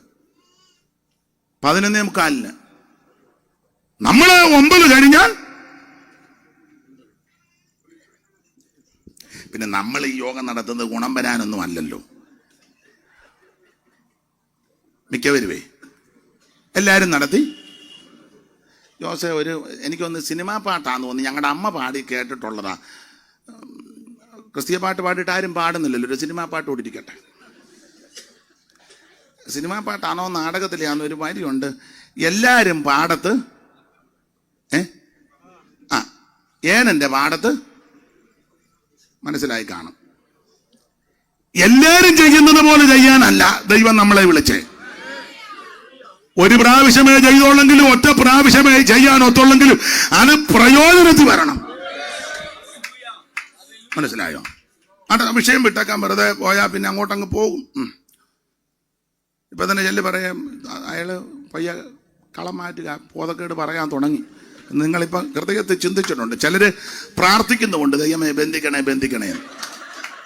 11:15 നമ്മള് 9 കഴിഞ്ഞാൽ പിന്നെ നമ്മൾ ഈ യോഗം നടത്തുന്നത് ഗുണം വരാനൊന്നും അല്ലല്ലോ. മിക്കവരുവേ എല്ലാവരും നടത്തി. ജോസെ എനിക്കൊന്ന് സിനിമാ പാട്ടാന്ന് തോന്നി, ഞങ്ങളുടെ അമ്മ പാടി കേട്ടിട്ടുള്ളതാ. ക്രിസ്തീയ പാട്ട് പാടിയിട്ട് ആരും പാടുന്നില്ലല്ലോ. ഒരു സിനിമാ പാട്ട് ഓടിരിക്കട്ടെ. സിനിമാ പാട്ടാണോ നാടകത്തിലാണോ ഒരു വരിയുണ്ട്, എല്ലാരും പാടത്ത് ഏനന്റെ പാടത്ത്. മനസ്സിലായി കാണും. എല്ലാരും ചെയ്യുന്നത് പോലെ ചെയ്യാനല്ല ദൈവം നമ്മളെ വിളിച്ചേ. ഒരു പ്രാവശ്യമേ ചെയ്തോളെങ്കിലും, ഒറ്റ പ്രാവശ്യമേ ചെയ്യാനൊത്തുള്ളെങ്കിലും അത് പ്രയോജനത്തിൽ വരണം. മനസ്സിലായോ? അത് വിഷയം വിട്ടേക്കാൻ വെറുതെ പോയാൽ പിന്നെ അങ്ങോട്ടങ്ങ് പോകും. ഇപ്പൊ തന്നെ ചെല്ലി പറയാം, അയാള് പയ്യ കളം മാറ്റുക, ബോധക്കേട് പറയാൻ തുടങ്ങി. നിങ്ങളിപ്പം ഹൃദയത്തിൽ ചിന്തിച്ചിട്ടുണ്ട്. ചിലര് പ്രാർത്ഥിക്കുന്നുമുണ്ട്, ദൈവമേ ബന്ധിക്കണേ.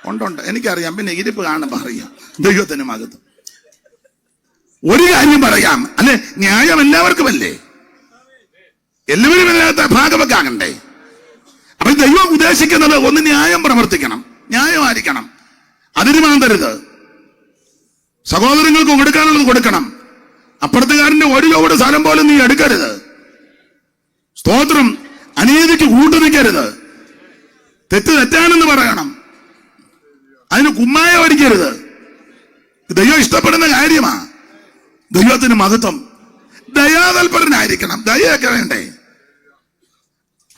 ഉണ്ട്, എനിക്കറിയാം. പിന്നെ ഇരിപ്പ് കാണുമ്പോൾ അറിയാം ദൈവത്തിന് മകത്ത്. ഒരു കാര്യം പറയാം, അല്ലെ, ന്യായം എല്ലാവർക്കും അല്ലേ? എല്ലാവരും ഇതിനകത്ത് ഭാഗവക്കാകണ്ടേ? അപ്പൊ ദൈവം ഉദ്ദേശിക്കുന്നത് ഒന്ന് ന്യായം പ്രവർത്തിക്കണം, ന്യായമായിരിക്കണം, അതിന് മാന്തരുത്. സഹോദരങ്ങൾക്ക് കൊടുക്കാനുള്ളത് കൊടുക്കണം. അപ്പുറത്തുകാരന്റെ ഒരു ലോഡ് സ്ഥലം പോലും നീ എടുക്കരുത്. സ്തോത്രം. അനീതിക്ക് കൂട്ടുനിൽക്കരുത്. തെറ്റാണെന്ന് പറയണം. അതിന് കുമ്മായ ഒരിക്കരുത്. ദൈവം ഇഷ്ടപ്പെടുന്ന കാര്യമാ. ദൈവത്തിന് മഹത്വം. ദയാതൽപരനായിരിക്കണം. ദയൊക്കെ വേണ്ടേ?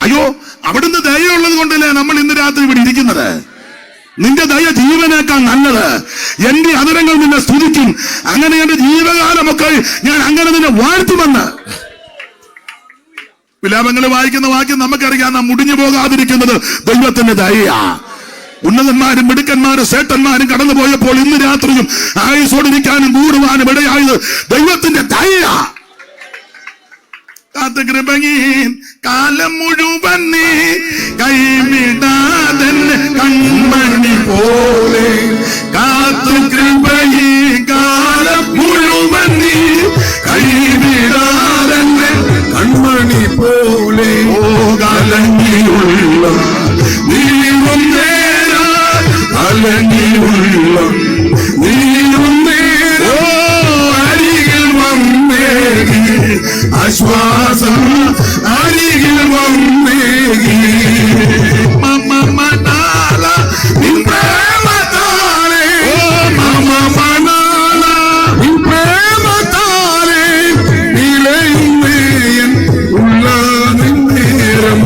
അയ്യോ, അവിടുന്ന് ദയുള്ളത് കൊണ്ടല്ലേ നമ്മൾ ഇന്ന് രാത്രി ഇവിടെ ഇരിക്കുന്നത്. നിന്റെ ദയ ജീവനേക്കാൾ നല്ലത്. എന്റെ അധരങ്ങൾ നിന്നെ സ്തുതിക്കും. അങ്ങനെ എന്റെ ജീവകാലമൊക്കെ ഞാൻ അങ്ങനെ നിന്നെ വാഴ്ത്തുമെന്ന്. വിലാപങ്ങൾ വായിക്കുന്ന വാക്യം നമുക്കറിയാം. നാം മുടിഞ്ഞു പോകാതിരിക്കുന്നത് ദൈവത്തിന്റെ ദയയാ. ഉന്നതന്മാരും മിടുക്കന്മാരും സേട്ടന്മാരും കടന്നു പോയപ്പോൾ ഇന്ന് രാത്രിയും ആയുസോടിരിക്കാനും കൂടുവാനും ഇടയായത് ദൈവത്തിന്റെ ദയയാ. കാത്ത് കൃപകീൻ കാലം മുഴുവൻ നീ കൈവിടാതെ കൺമണി പോലെ. കാത്ത് കൃപകീൻ കാലം മുഴുവൻ നീ കൈവിടാതെ കൺമണി പോലെ. കലങ്ങിയുള്ള നീയും നേരാ, കലങ്ങിയുള്ള നീയും നേരോ അരികിൽ വന്നേകി ആശ്വാസം അരികിൽ വന്നേകി. മമനാല നിൻ പ്രേമത്താലേ, മമനാല നിൻ പ്രേമത്താലേ നിറയുന്നേയൻ ഉള്ള നിന്നേരം,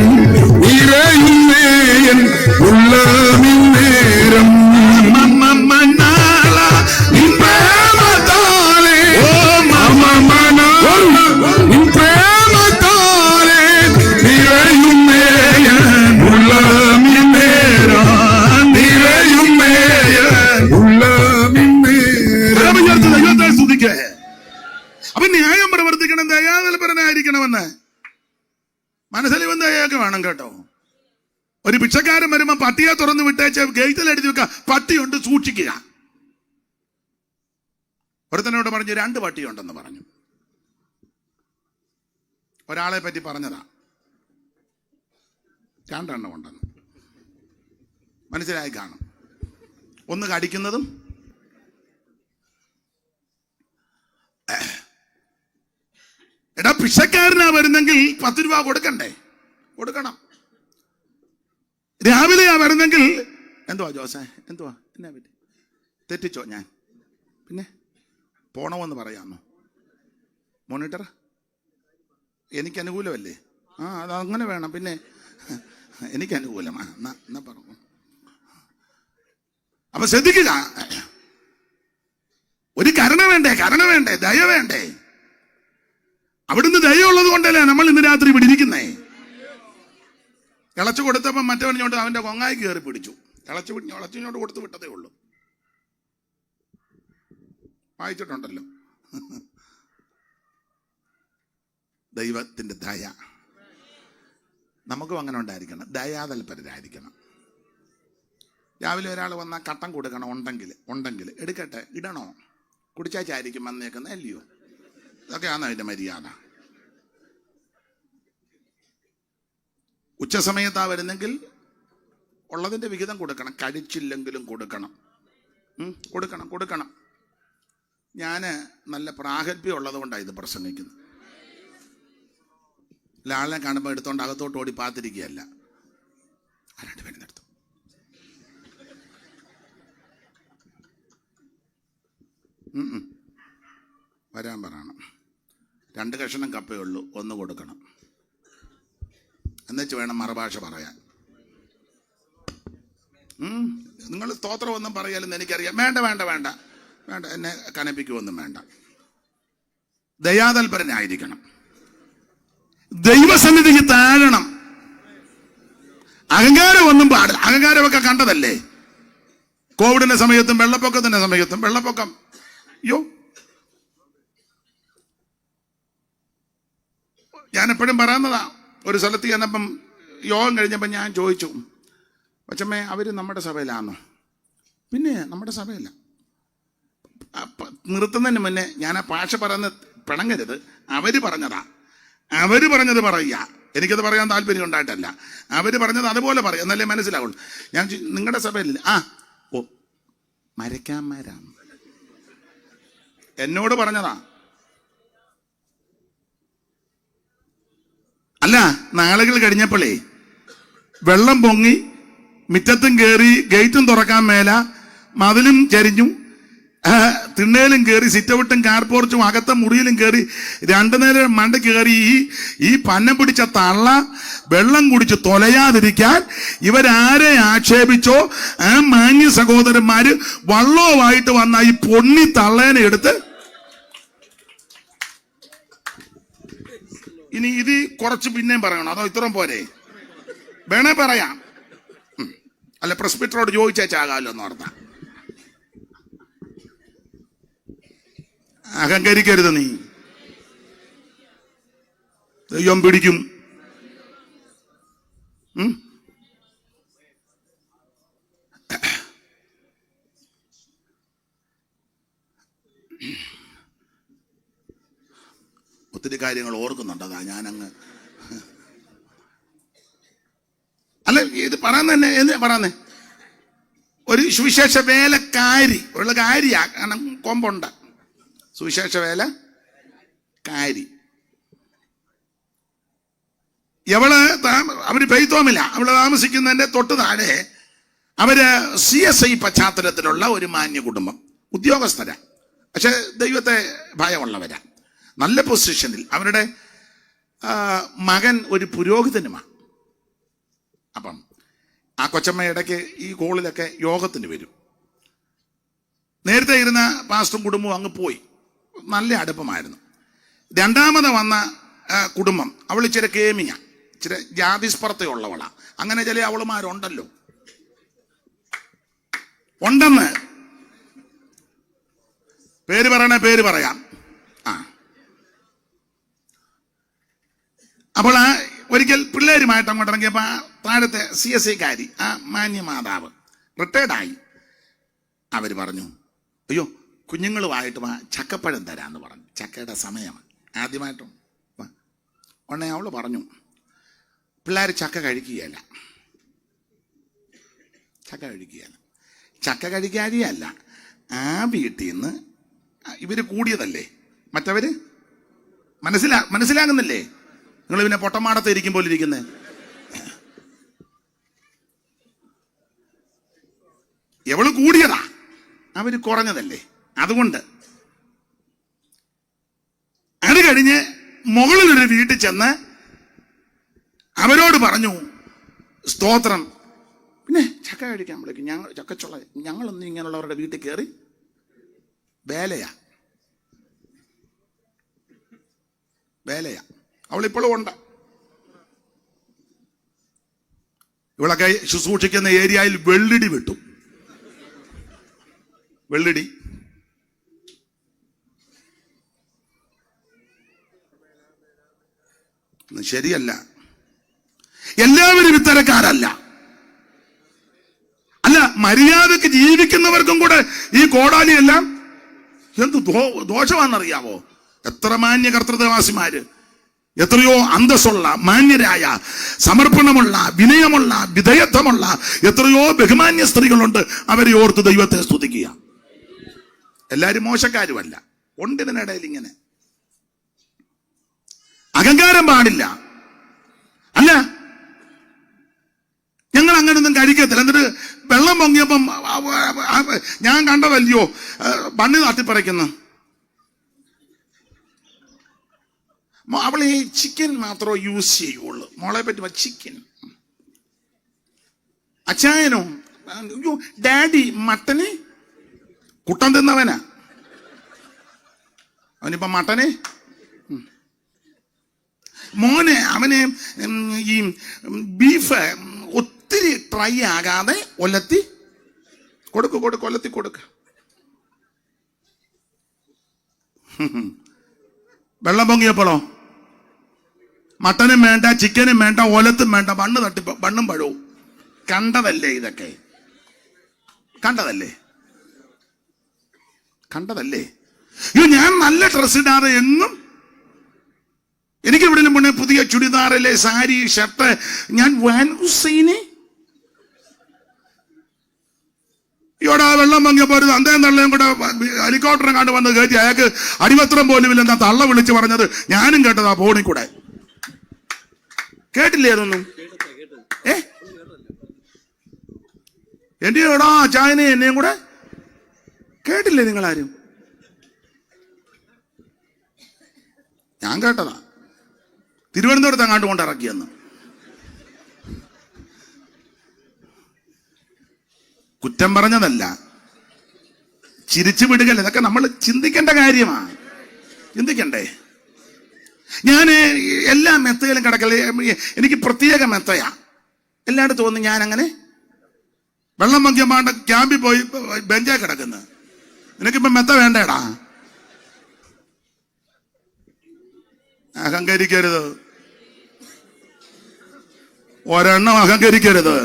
നിറയുന്നേയൻ ഉള്ള നിന്നേരം. മമനാല നിൻ പ്രേമത്താലേ, മമനാല നിൻ പ്രേമത്താലേ നിറയുന്നേയൻ ഉള്ള നിന്നേരം, നിറയുന്നേയൻ ഉള്ള നിന്നേരം. ദൈവത്തെ സ്തുതിക്കേ. അപ്പൊ ന്യായം പ്രവർത്തിക്കണം, ദയാതൽപരനായിരിക്കണമെന്ന് മനസ്സിലും ദയൊക്കെ വേണം കേട്ടോ. ഒരു ഭിക്ഷക്കാരൻ വരുമ്പോ പട്ടിയെ തുറന്നു വിട്ടേച്ച് ഗേറ്റിൽ എഴുതി വെക്കുക, പട്ടിയുണ്ട് സൂക്ഷിക്കുക. ഒരുത്തനോട് പറഞ്ഞു 2 പട്ടിയുണ്ടെന്ന് പറഞ്ഞു. ഒരാളെ പറ്റി പറഞ്ഞതാ 2 എണ്ണം ഉണ്ടെന്ന്. മനസ്സിലായി കാണും. ഒന്ന് കടിക്കുന്നതും എടാ ഭിക്ഷക്കാരനാ വരുന്നെങ്കിൽ 10 രൂപ കൊടുക്കണ്ടേ? കൊടുക്കണം. രാവിലെയാ വരുന്നെങ്കിൽ എന്തുവാ ജോസേ, എന്തുവാ എന്നാ പറ്റി, തെറ്റിച്ചോ ഞാൻ? പിന്നെ പോണമെന്ന് പറയാമോ മോണിറ്റർ? എനിക്ക് അനുകൂലമല്ലേ? അതങ്ങനെ വേണം. പിന്നെ എനിക്ക് അനുകൂലമാ എന്നാ പറഞ്ഞു. അപ്പൊ ശ്രദ്ധിക്കുക, ഒരു കരുണ വേണ്ടേ, കരുണ വേണ്ടേ, ദയ വേണ്ടേ? അവിടുന്ന് ദയുള്ളത് കൊണ്ടല്ലേ നമ്മൾ ഇന്ന് രാത്രി ഇവിടെ ഇരിക്കുന്നേ. ഇളച്ചു കൊടുത്തപ്പം മറ്റവനിഞ്ഞോട്ട് അവന്റെ കൊങ്ങായി കയറി പിടിച്ചു. ഇളച്ചിഞ്ഞോട്ട് കൊടുത്തു വിട്ടതേ ഉള്ളൂ. വായിച്ചിട്ടുണ്ടല്ലോ. ദൈവത്തിന്റെ ദയ നമുക്കും അങ്ങനെ ഉണ്ടായിരിക്കണം. ദയാതൽപരരായിരിക്കണം. രാവിലെ ഒരാൾ വന്നാൽ കട്ടൻ കൊടുക്കണം. ഉണ്ടെങ്കിൽ എടുക്കട്ടെ, ഇടണോ? കുടിച്ചാച്ചായിരിക്കും വന്നേക്കുന്നത് അല്ലയോ? ഇതൊക്കെയാണ് അതിന്റെ മര്യാദ. ഉച്ചസമയത്താ വരുന്നെങ്കിൽ ഉള്ളതിന്റെ വിഹിതം കൊടുക്കണം. കഴിച്ചില്ലെങ്കിലും കൊടുക്കണം. കൊടുക്കണം. ഞാൻ നല്ല പ്രാഗൽഭ്യം ഉള്ളത് കൊണ്ടാണ് ഇത് പ്രസംഗിക്കുന്നത്. ആളിനെ കാണുമ്പോൾ എടുത്തോണ്ട് അകത്തോട്ട് ഓടി പാത്തിരിക്കുകയല്ല. 2 പേരെടുത്തു. വരാൻ പറയണം. 2 കഷണം കപ്പേ ഉള്ളൂ, 1 കൊടുക്കണം. എന്നുവെച്ച് വേണം മറുഭാഷ പറയാൻ. നിങ്ങൾ സ്തോത്രം ഒന്നും പറയാലെന്ന് എനിക്കറിയാം. വേണ്ട, എന്നെ കനപ്പിക്കുമൊന്നും വേണ്ട. ദയാതൽപരനായിരിക്കണം. ദൈവസന്നിധിക്ക് താഴണം. അഹങ്കാരം ഒന്നും പാടില്ല. അഹങ്കാരമൊക്കെ കണ്ടതല്ലേ കോവിഡിന്റെ സമയത്തും വെള്ളപ്പൊക്കത്തിന്റെ സമയത്തും. വെള്ളപ്പൊക്കം ഞാൻ എപ്പോഴും പറയുന്നതാ. ഒരു സ്ഥലത്ത് ചെന്നപ്പം യോഗം കഴിഞ്ഞപ്പം ഞാൻ ചോദിച്ചു, കൊച്ചമ്മേ അവര് നമ്മുടെ സഭയിലാണോ? പിന്നെ നമ്മുടെ സഭയില്ല. നിർത്തുന്നതിന് മുന്നേ ഞാൻ ആ ഭാഷ പറയുന്ന പിണങ്ങരുത്. അവര് പറഞ്ഞത് പറയുക. എനിക്കത് പറയാൻ താല്പര്യം ഉണ്ടായിട്ടല്ല. അവര് പറഞ്ഞത് അതുപോലെ പറയും, എന്നല്ലേ മനസ്സിലാവുള്ളൂ. ഞാൻ നിങ്ങളുടെ സഭയിലില്ല. മരക്കാന്മാരാണ് എന്നോട് പറഞ്ഞതാ. അല്ല, നാളുകൾ കഴിഞ്ഞപ്പോഴേ വെള്ളം പൊങ്ങി, മുറ്റത്തും കയറി, ഗേറ്റും തുറക്കാൻ മേല, മതിലും ചരിഞ്ഞു, തിണ്ണയിലും കയറി, സിറ്റൗട്ടും കാർപോർച്ചും അകത്തെ മുറിയിലും കയറി, രണ്ടു നേരം മണ്ട കയറി ഈ പന്നം പിടിച്ച തള്ള വെള്ളം കുടിച്ച് തൊലയാതിരിക്കാൻ ഇവരാരെ ആക്ഷേപിച്ചോ ആ മാന്യ സഹോദരന്മാര് വള്ളവുമായിട്ട് വന്ന ഈ പൊണ്ണി തള്ളേനെ എടുത്ത് ഇനി ഇത് കുറച്ച് പിന്നെയും പറയണം, അതോ ഇത്രയും പോരെ? വേണേ പറയാം. അല്ല, പ്രസ്പിറ്ററോട് ചോദിച്ചാകാമല്ലോ എന്ന് ഓർത്താ. അഹങ്കരിക്കരുത് നീ, ദൈവം പിടിക്കും. ഒത്തിരി കാര്യങ്ങൾ ഓർക്കുന്നുണ്ട്, അതാ ഞാനങ്ങ്. അല്ല, ഇത് പറയുന്ന തന്നെ എന്ത് പറയുന്നേ, ഒരു സുവിശേഷ വേലക്കാരി ഉള്ള കാര്യ, കാരണം കൊമ്പുണ്ട്. സുവിശേഷ വേല കാരി, അവര് പെയ്ത്തോമില്ല, അവള് താമസിക്കുന്നതിന്റെ തൊട്ട് താഴെ അവര് CSI പശ്ചാത്തലത്തിലുള്ള ഒരു മാന്യ കുടുംബം, ഉദ്യോഗസ്ഥരാ, പക്ഷെ ദൈവത്തെ ഭയമുള്ളവരാ, നല്ല പൊസിഷനിൽ. അവരുടെ മകൻ ഒരു പുരോഹിതനുമാണ്. അപ്പം ആ കൊച്ചമ്മ ഇടയ്ക്ക് ഈ കോളിലൊക്കെ യോഗത്തിന് വരും. നേരത്തെ ഇരുന്ന പാസ്റ്ററും കുടുംബവും അങ്ങ് പോയി, നല്ല അടുപ്പമായിരുന്നു. രണ്ടാമത് വന്ന കുടുംബം, അവൾ ഇച്ചിരി കേമിയ, ഇച്ചിരി ജാതിസ്പർദ്ധയുള്ളവളാ. അങ്ങനെ ചില അവളുമാരുണ്ടല്ലോ, ഉണ്ടെന്ന് പേര് പറയണേ, പേര് പറയാം. അപ്പോൾ ഒരിക്കൽ പിള്ളേരുമായിട്ട് അങ്ങോട്ട് ഇറങ്ങിയപ്പോൾ താഴത്തെ CSI കാരി, ആ മാന്യമാതാവ് റിട്ടയർഡായി. അവർ പറഞ്ഞു, അയ്യോ കുഞ്ഞുങ്ങളുമായിട്ട് ചക്കപ്പഴം തരാമെന്ന് പറഞ്ഞു. ചക്കയുടെ സമയമാണ് ആദ്യമായിട്ടും. ഉടനെ അവൾ പറഞ്ഞു, പിള്ളേർ ചക്ക കഴിക്കുകയല്ല, ചക്ക കഴിക്കാതെയല്ല, ആ വീട്ടിൽ നിന്ന് ഇവര് കൂടിയതല്ലേ, മറ്റവര് മനസ്സിലാകുന്നില്ലേ? നിങ്ങൾ പിന്നെ പൊട്ടമാടത്ത് ഇരിക്കും പോലെ ഇരിക്കുന്നേ. എവള് കൂടിയതാ, അവര് കുറഞ്ഞതല്ലേ, അതുകൊണ്ട്. അത് കഴിഞ്ഞ് മുകളിലൊരു വീട്ടിൽ ചെന്ന് അവരോട് പറഞ്ഞു, സ്തോത്രം, പിന്നെ ചക്ക കഴിക്കാൻ വിളിക്കും, ഞങ്ങൾ ചക്കച്ചുള്ള, ഞങ്ങളൊന്നും ഇങ്ങനെയുള്ളവരുടെ വീട്ടിൽ കയറി വേലയാ. അവളിപ്പോഴും ഉണ്ട്. ഇവളൊക്കെ ശുശ്രൂഷിക്കുന്ന ഏരിയയിൽ വെള്ളിടി വിട്ടു. വെള്ളിടി ശരിയല്ല. എല്ലാവരും ഇത്തരക്കാരല്ല. അല്ല, മര്യാദക്ക് ജീവിക്കുന്നവർക്കും കൂടെ ഈ കോടാലിയെല്ലാം എന്ത് ദോഷമാണെന്നറിയാവോ? എത്ര മാന്യ കർത്തൃദാസിമാര്, എത്രയോ അന്തസ്സുള്ള, മാന്യരായ, സമർപ്പണമുള്ള, വിനയമുള്ള, വിധേയത്വമുള്ള എത്രയോ ബഹുമാന്യ സ്ത്രീകളുണ്ട്. അവരെ ഓർത്ത് ദൈവത്തെ സ്തുതിക്കുക. എല്ലാരും മോശക്കാരുമല്ല, ഉണ്ടിനിടയിൽ ഇങ്ങനെ അഹങ്കാരം പാടില്ല. അല്ല, ഞങ്ങൾ അങ്ങനൊന്നും കഴിക്കത്തില്ല. എന്നിട്ട് വെള്ളം പൊങ്ങിയപ്പം ഞാൻ കണ്ടതല്ലയോ പണി തട്ടിപ്പറിക്കുന്നു. അവൾ ഈ ചിക്കൻ മാത്രമേ യൂസ് ചെയ്യുള്ളൂ. മോളെ പറ്റി ചിക്കൻ. അച്ചായനോ, അയ്യോ ഡാഡി മട്ടന്, കുട്ടൻ തിന്നവനാ അവനിപ്പോ മട്ടന്. മോനെ അവന് ഈ ബീഫ് ഒത്തിരി ട്രൈ ആകാതെ ഒലത്തി കൊടുക്ക. വെള്ളം പൊങ്ങിയപ്പോഴോ മട്ടനും വേണ്ട, ചിക്കനും വേണ്ട, ഒലത്തും വേണ്ട, ബണ്ണും പഴവും. കണ്ടതല്ലേ ഇതൊക്കെ? കണ്ടതല്ലേ? അയ്യോ, ഞാൻ നല്ല ഡ്രസ് ഇടാതെ എങ്ങും, എനിക്ക് എവിടെയും പോണേ പുതിയ ചുടിദാറിലെ സാരി, ഷർട്ട്. ഞാൻ വാൻ ഹുസൈനെ ഇവിടെ വെള്ളം പൊങ്ങിയപ്പോ ഒരു അന്തേം തള്ളയും കൂടെ ഹെലികോപ്റ്ററും കണ്ട് വന്ന് കയറ്റി. അയാൾക്ക് അടിവസ്ത്രം പോലും ഇല്ല. എന്താ തള്ള വിളിച്ച് പറഞ്ഞത് ഞാനും കേട്ടതാ ഫോണിൽ കൂടെ. കേട്ടില്ലേ അതൊന്നും? എന്റെ എടാ ചായനെ എന്നെയും കൂടെ കേട്ടില്ലേ നിങ്ങളാരും? ഞാൻ കേട്ടതാ. തിരുവനന്തപുരത്ത് അങ്ങാണ്ട് കൊണ്ട് ഇറക്കിയെന്ന്. കുറ്റം പറഞ്ഞതല്ല, ചിരിച്ചു വിടുകല്ല. ഇതൊക്കെ നമ്മൾ ചിന്തിക്കേണ്ട കാര്യമാണ്. ചിന്തിക്കണ്ടേ? ഞാൻ എല്ലാ മെത്തയിലും കിടക്കല്. എനിക്ക് പ്രത്യേക മെത്തയാ. എല്ലായിടത്തും തോന്നുന്നു ഞാൻ അങ്ങനെ വെള്ളം വങ്കിയമ്മാണ്ട ക്യാമ്പിൽ പോയി ബെഞ്ചാ കിടക്കുന്നത്. നിനക്കിപ്പോ മെത്ത വേണ്ടേടാ. അഹങ്കരിക്കരുത്, ഒരെണ്ണം അഹങ്കരിക്കരുത്.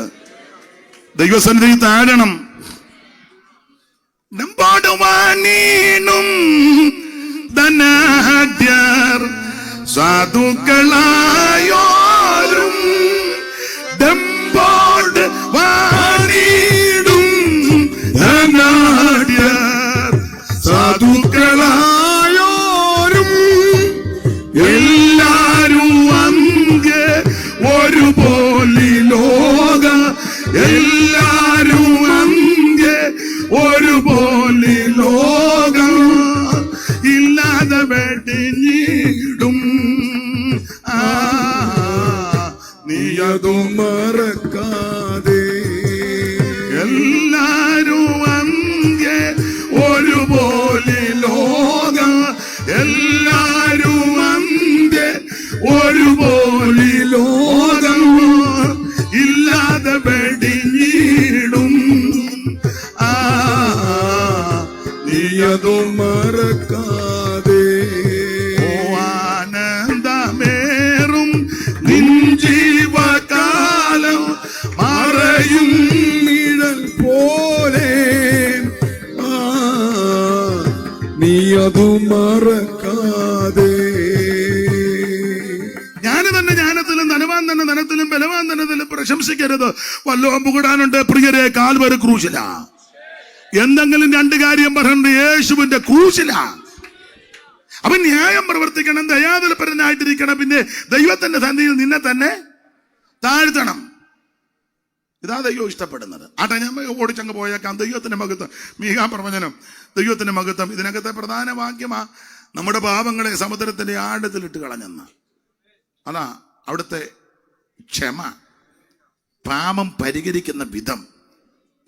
ദൈവസന്നിധി താഴണം. ധനാഢ്യർ സാധുക്കളായോരും ഡംബോട് വാണിടും. ധനാഢ്യർ സാധുക്കളായോരും എല്ലാരും അന്ത്യ ഒരുപോലെ ലോക. എല്ലാരും അന്ത്യ ഒരുപോലെ ലോകം ഇല്ലാതെ വെടിഞ്ഞിടും. നീയതു മറക്കാതെ. എല്ലാരും അന്ത്യ ഒരുപോലെ ലോകം. എല്ലാരും അന്ത്യ ഒരുപോലെ ലോകം ഇല്ലാതെ വെടിഞ്ഞിടും. നീയതു മറക്കാതെ. ആനന്ദമേറും നിൻ ജീവകാലം മറയും നിഴൽ പോലെ. നീയതു മറക്കാതെ. ജ്ഞാനത്തിലും ധനവാൻ തന്നെ ധനത്തിലും ബലവാൻ ധനത്തിലും പ്രശംസിക്കരുത്. വല്ലതും പുകിടാനുണ്ട് പ്രിയരെ, കാൽവരി ക്രൂശില. എന്തെങ്കിലും രണ്ട് കാര്യം പറഞ്ഞിട്ട് യേശുവിന്റെ ക്രൂശില. അവൻ ന്യായം പ്രവർത്തിക്കണം, ദയാതലപരനായിട്ടിരിക്കണം. പിന്നെ ദൈവത്തിന്റെ സന്നിധിയിൽ നിന്നെ തന്നെ താഴ്ത്തണം. ഇതാ ദൈവം ഇഷ്ടപ്പെടുന്നത്. ആട്ടെ, ഞാൻ ഓടിച്ചങ്ങ് പോയേക്കാം. ദൈവത്തിന്റെ മഹത്വം, മീകാ പ്രവചനം, ദൈവത്തിന്റെ മഹത്വം. ഇതിനകത്തെ പ്രധാന വാക്യമാ നമ്മുടെ പാപങ്ങളെ സമുദ്രത്തിന്റെ ആഴത്തിലിട്ട് കളഞ്ഞെന്ന്. അതാ അവിടുത്തെ ക്ഷമ, പാപം പരിഹരിക്കുന്ന വിധം.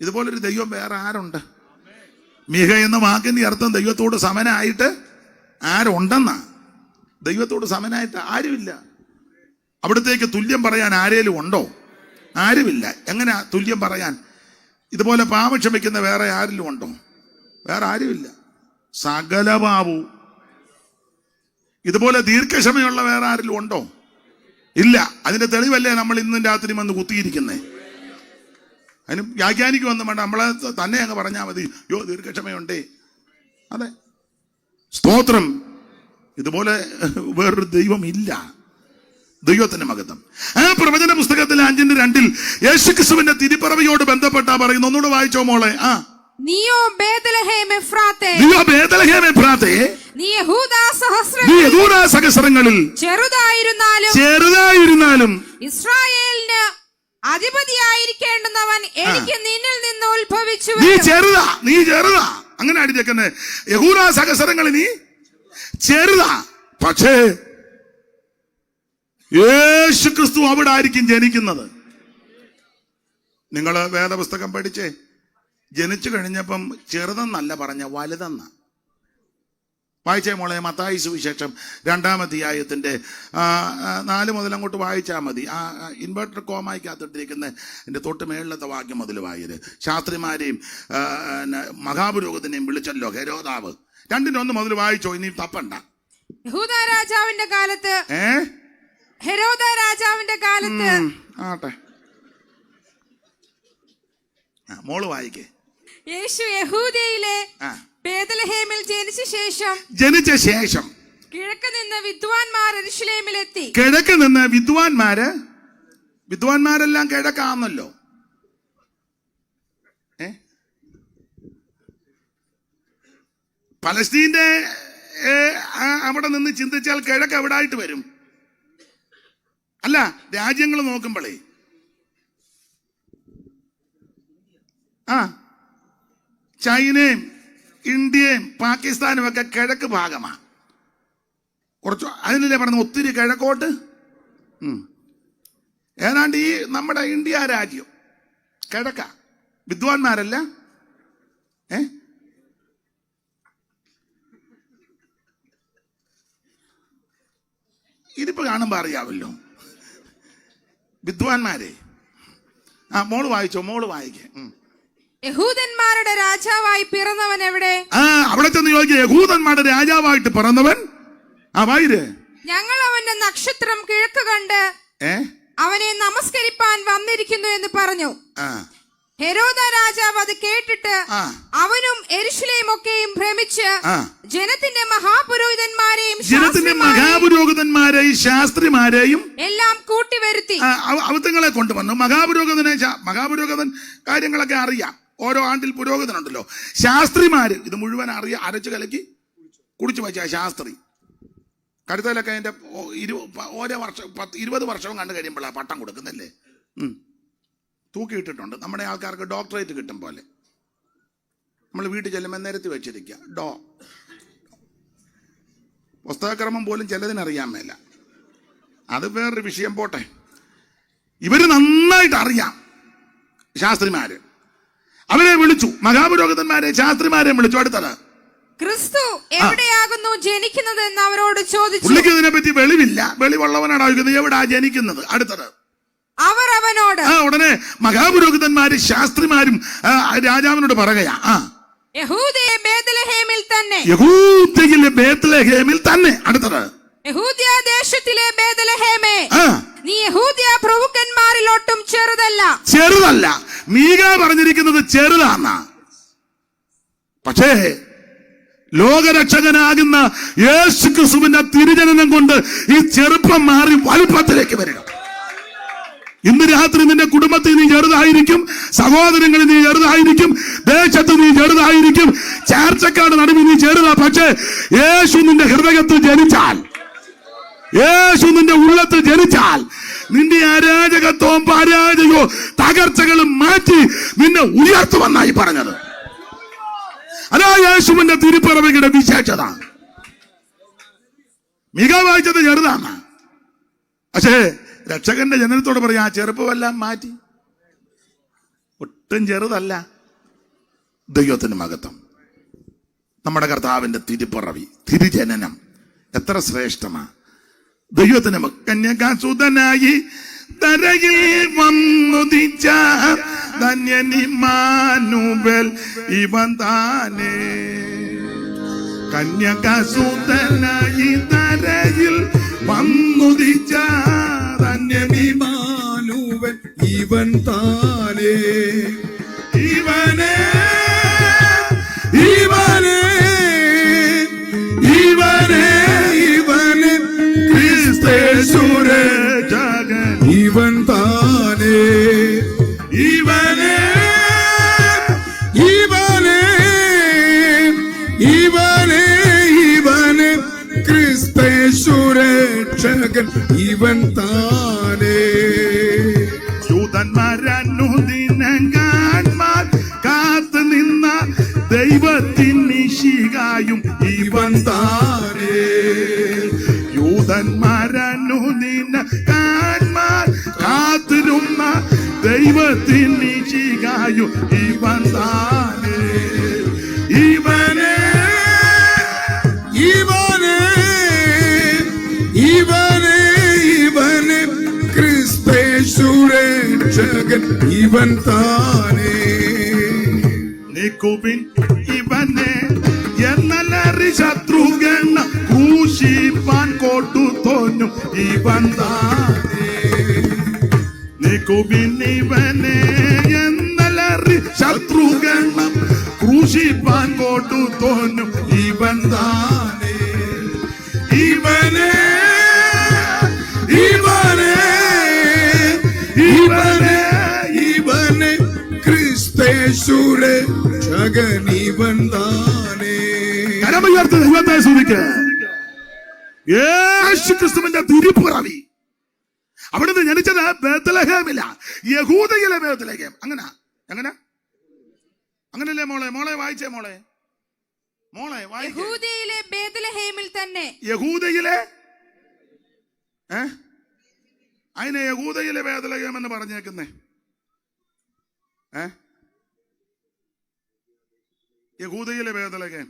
ഇതുപോലൊരു ദൈവം വേറെ ആരുണ്ട്? മീക എന്ന വാക്കിന്റെ അർത്ഥം ദൈവത്തോട് സമനായിട്ട് ആരുണ്ടെന്നാ. ദൈവത്തോട് സമനായിട്ട് ആരുമില്ല. അവിടത്തേക്ക് തുല്യം പറയാൻ ആരേലും ഉണ്ടോ? ആരുമില്ല. എങ്ങനെ തുല്യം പറയാൻ? ഇതുപോലെ പാപം ക്ഷമിക്കുന്ന വേറെ ആരിലും ഉണ്ടോ? വേറെ ആരുമില്ല. സകല പാപവും. ഇതുപോലെ ദീർഘക്ഷമയുള്ള വേറെ ആരിലും ഉണ്ടോ? ഇല്ല. അതിന്റെ തെളിവല്ലേ നമ്മൾ ഇന്നും രാത്രി വന്ന് കുത്തിയിരിക്കുന്നേ. അതിന് വ്യാഖ്യാനിക്ക് വന്ന് വേണ്ട, നമ്മളെ തന്നെ അങ്ങ് പറഞ്ഞാൽ മതി. യോ, ദീർഘക്ഷമയുണ്ടേ. അതെ, സ്തോത്രം. ഇതുപോലെ വേറൊരു ദൈവം ഇല്ല. ദൈവത്തിന്റെ മഹത്വം. ആ പ്രവചന പുസ്തകത്തിലെ 5:2 യേശുക്രിസ്തുവിന്റെ തിരുപ്പിറവിയോട് ബന്ധപ്പെട്ടാ പറയുന്നു. ഒന്നുകൂടെ വായിച്ചോ മോളെ. നീയോ ബേത്ലഹേം എഫ്രാത്തേ, നീ യഹൂദാ സഹസ്രങ്ങളിൽ ചെറുതായിരുന്നാലും ഇസ്രായേലിന് അധിപതിയായിരിക്കേണ്ടുന്നവൻ എനിക്ക് നിന്നിൽ നിന്ന് ഉത്ഭവിച്ചു. നീ ചെറുതാ. അങ്ങനെ അടിച്ചേക്കുന്നേ. യഹൂദാ സഹസ്രങ്ങളിൽ നീ ചെറുതാ. പക്ഷേ യേശു ക്രിസ്തു അവിടെ ആയിരിക്കും ജനിക്കുന്നത്. നിങ്ങൾ വേദപുസ്തകം പഠിച്ചേ. ജനിച്ചു കഴിഞ്ഞപ്പം ചെറുതെന്നല്ല പറഞ്ഞ, വലുതെന്ന. വായിച്ചേ മോളെ, മത്തായി സുവിശേഷം 2-ാം അധ്യായത്തിന്റെ 4 മുതൽ അങ്ങോട്ട് വായിച്ചാൽ മതി. ഇൻവെർട്ടർ കോമായിക്കകത്തിട്ടിരിക്കുന്ന എൻ്റെ തൊട്ട് മേളിലത്തെ വാക്യം മുതൽ വായത്. ശാസ്ത്രിമാരെയും മഹാപുരോഹിതനെയും വിളിച്ചല്ലോ ഹെരോദാവ്. 2-1 മുതൽ വായിച്ചോ, ഇനി തപ്പണ്ട. യഹൂദാ രാജാവിന്റെ കാലത്ത് ഹെരോദ രാജാവിന്റെ കാലത്ത്. ആട്ടെ, മോള് വായിക്കേ. യേശു യഹൂദയിലെ ബേത്ലഹേമിൽ ജനിച്ച ശേഷം കിഴക്ക് നിന്ന് വിദ്വാൻമാർ യെരൂശലേമിലെത്തി. കിഴക്ക് നിന്ന് വിദ്വാൻമാരെല്ലാം കിഴക്കാന്നല്ലോ. പലസ്തീന്റെ അവിടെ നിന്ന് ചിന്തിച്ചാൽ കിഴക്ക് എവിടായിട്ട് വരും? അല്ല, രാജ്യങ്ങൾ നോക്കുമ്പോഴേ ചൈനയും ഇന്ത്യയും പാകിസ്ഥാനും ഒക്കെ കിഴക്ക് ഭാഗമാണ്. കുറച്ച് അതിനല്ലേ പറഞ്ഞ ഒത്തിരി കിഴക്കോട്ട്. ഏതാണ്ട് ഈ നമ്മുടെ ഇന്ത്യ രാജ്യം കിഴക്ക, വിദ്വാൻമാരല്ല. ഇതിപ്പോ കാണുമ്പോ അറിയാമല്ലോ വിദ്വാൻമാരെ. മോള് വായിച്ചോ, മോള് വായിക്കേ. യഹൂദന്മാരുടെ രാജാവായി പിറന്നവൻ എവിടെ? അവിടെ ചെന്ന് ചോദിക്കുക, യഹൂദന്മാരുടെ രാജാവായിട്ട് പിറന്നവൻ വായിര്. ഞങ്ങൾ അവന്റെ നക്ഷത്രം കിഴക്ക് കണ്ട് അവനെ നമസ്കരിപ്പാൻ വന്നിരിക്കുന്നു എന്ന് പറഞ്ഞു. ഹെരോദ രാജാവ് അത് കേട്ടിട്ട് അവനും യെരൂശലേം ഒക്കെയും ഭ്രമിച്ച് ജനത്തിന്റെ മഹാപുരോഹിതന്മാരെയും ശാസ്ത്രിമാരെയും എല്ലാം കൂട്ടിവരുത്തി അവത്തങ്ങളെ കൊണ്ടുവന്നു. മഹാപുരോഹിതൻ കാര്യങ്ങളൊക്കെ അറിയാം. ഓരോ ആണ്ടിൽ പുരോഹിതനുണ്ടല്ലോ. ശാസ്ത്രിമാര് ഇത് മുഴുവൻ അരച്ചു കലക്കി കുടിച്ചു വെച്ച ശാസ്ത്രി. കടുത്തലൊക്കെ അതിന്റെ ഓരോ വർഷം 20 വർഷവും കണ്ടു കഴിയുമ്പോഴാണ് പട്ടം കൊടുക്കുന്നല്ലേ. തൂക്കിയിട്ടിട്ടുണ്ട്. നമ്മുടെ ആൾക്കാർക്ക് ഡോക്ടറേറ്റ് കിട്ടും പോലെ. നമ്മൾ വീട്ടിൽ ചെല്ലുമ്പോൾ നിരത്തി വെച്ചിരിക്കുക. പുസ്തകക്രമം പോലും ചിലതിനറിയാൻ മേല. അത് വേറൊരു വിഷയം, പോട്ടെ. ഇവര് നന്നായിട്ട് അറിയാം ശാസ്ത്രിമാര്. അവരെ വിളിച്ചു, മഹാപുരോഹിതന്മാരെ ശാസ്ത്രിമാരെ വിളിച്ചു. അടുത്തത്, ക്രിസ്തു എവിടെയാകുന്നു ജനിക്കുന്നത് എന്ന് അവരോട് ചോദിച്ചു. പുള്ളിക്ക് ഇതിനെ പറ്റി വെളിവില്ല. വെളിവുള്ളവനാണ് ചോദിക്കുന്നത് എവിടാ ജനിക്കുന്നത്. അടുത്തത്, അവർ അവനോട് ഉടനെ മഹാപുരോഹിതന്മാരും ശാസ്ത്രിമാരും രാജാവിനോട് പറയുകയാ, യഹൂദയിലെ ബേത്ലഹേമിൽ തന്നെ. യഹൂദയിലെ ബേത്ലഹേമിൽ തന്നെ. അടുത്തത്, യഹൂദ്യ ദേശത്തിലെ ബേത്ലഹേമേ, നീ യഹൂദ്യ പ്രഭുക്കന്മാരിലൊട്ടും ചെറുതല്ല. മീക പറഞ്ഞിരിക്കുന്നത് ചെറുതാന്ന. പക്ഷേ ലോകരക്ഷകനാകുന്ന യേശു ക്രിസ്തുവിന്റെ തിരുജനനം കൊണ്ട് ഈ ചെറുപ്പം മാറി വലുപ്പത്തിലേക്ക് വരിക. ഇന്ന് രാത്രി നിന്റെ കുടുംബത്തിൽ നീ ചെറുതായിരിക്കും, സഹോദരങ്ങളിൽ നീ ചെറുതായിരിക്കും, ദേശത്ത് നീ ചെറുതായിരിക്കും, ചാർച്ചക്കാട് നടുവിൽ നീ ചെറുതാ. പക്ഷേ യേശു നിന്റെ ഹൃദയത്തിൽ ജനിച്ചാൽ, യേശു നിന്റെ ഉള്ളത്തിൽ ജനിച്ചാൽ, നിന്റെ അരാജകത്വവും പരാജയവും തകർച്ചകളും മാറ്റി നിന്നെ ഉയർത്തുവെന്നായി പറഞ്ഞത്. അതാ യേശുവിന്റെ തിരുപ്പിറവിയുടെ വിശേഷത. മിക വായിച്ചത് ചെറുതാണ്. പക്ഷേ രക്ഷകന്റെ ജനനത്തോട് പറയാ, ആ ചെറുപ്പമെല്ലാം മാറ്റി. ഒട്ടും ചെറുതല്ല. ദൈവത്തിന് മഹത്വം. നമ്മുടെ കർത്താവിന്റെ തിരുപ്പിറവി, തിരുജനനം എത്ര ശ്രേഷ്ഠമാ. ദൈവത്തിന് കന്യകാസുതനായി തരയിൽ വന്നുദിച്ച ധന്യനിമാനുവൽ ഇവൻ താനേ. കന്യകാസുതനായി തരയിൽ വന്നുദിച്ച ധന്യനിമാനുവൽ ഇവൻ താനേ. ഇവനെ ഇവനെ ഇവനെ ഇവനെ ക്രിസ്തേശുരക്ഷകൻ ഇവൻ താനേ. ഇവനെ ഇവനെ ഇവനെ ഇവനെ ക്രിസ്തേശുരക്ഷകൻ ഇവൻ താനേ. യൂതന്മാരനുദിനങ്ങാന്മാർ കാത്തു നിന്ന ദൈവത്തിൻ നിശികായും ഇവൻ താനേ. യൂതന്മാരനുദിനങ്ങാന്മാർ കാത്തിരുന്ന ദൈവത്തിൻ നിശികായും ഇവൻ താനേ. ഇവനെ ഇവനെ ഇവനെ ഇവനെ ക്രിസ്തേശുരക്ഷകൻ ഇവൻ താനേ. നിക്കുവിൻ ഇവനെ എന്നലറി ശത്രുഗണ ക്രൂശിപ്പാൻ കൊണ്ടു തോന്നും ഇവൻ താനേ. നിക്കുവിൻ ഇവനെ എന്നലറി ശത്രുഗണ ക്രൂശിപ്പാൻ കൊണ്ടു തോന്നും ഇവൻ താനേ. ഇവനെ ഇവനെ ഇവനെ ഇവനെ ക്രിസ്തേശുരക്ഷകൻ ഇവൻ താനേ. കരമുയർത്തി ദൈവത്തെ സ്തുതിക്കുക. യേശു ക്രിസ്തുവിന്റെ തിരുപ്പിറവി അവിടുന്ന് ജനിച്ചത് ബേത്ലഹേമില, യഹൂദയിലെ ബേത്ലഹേം. അങ്ങനല്ലേ മോളെ? മോളെ വായിച്ചേ മോളെ. മോളെ വായിക്കേ. യഹൂദയിലെ ബേത്ലഹേമിൽ തന്നെ. യഹൂദയിലെ അതിനെ യഹൂദയിലെ ബേത്ലഹേം എന്ന് പറഞ്ഞേക്കുന്നേ. യഹൂദയിലെ ബേത്ലഹേം.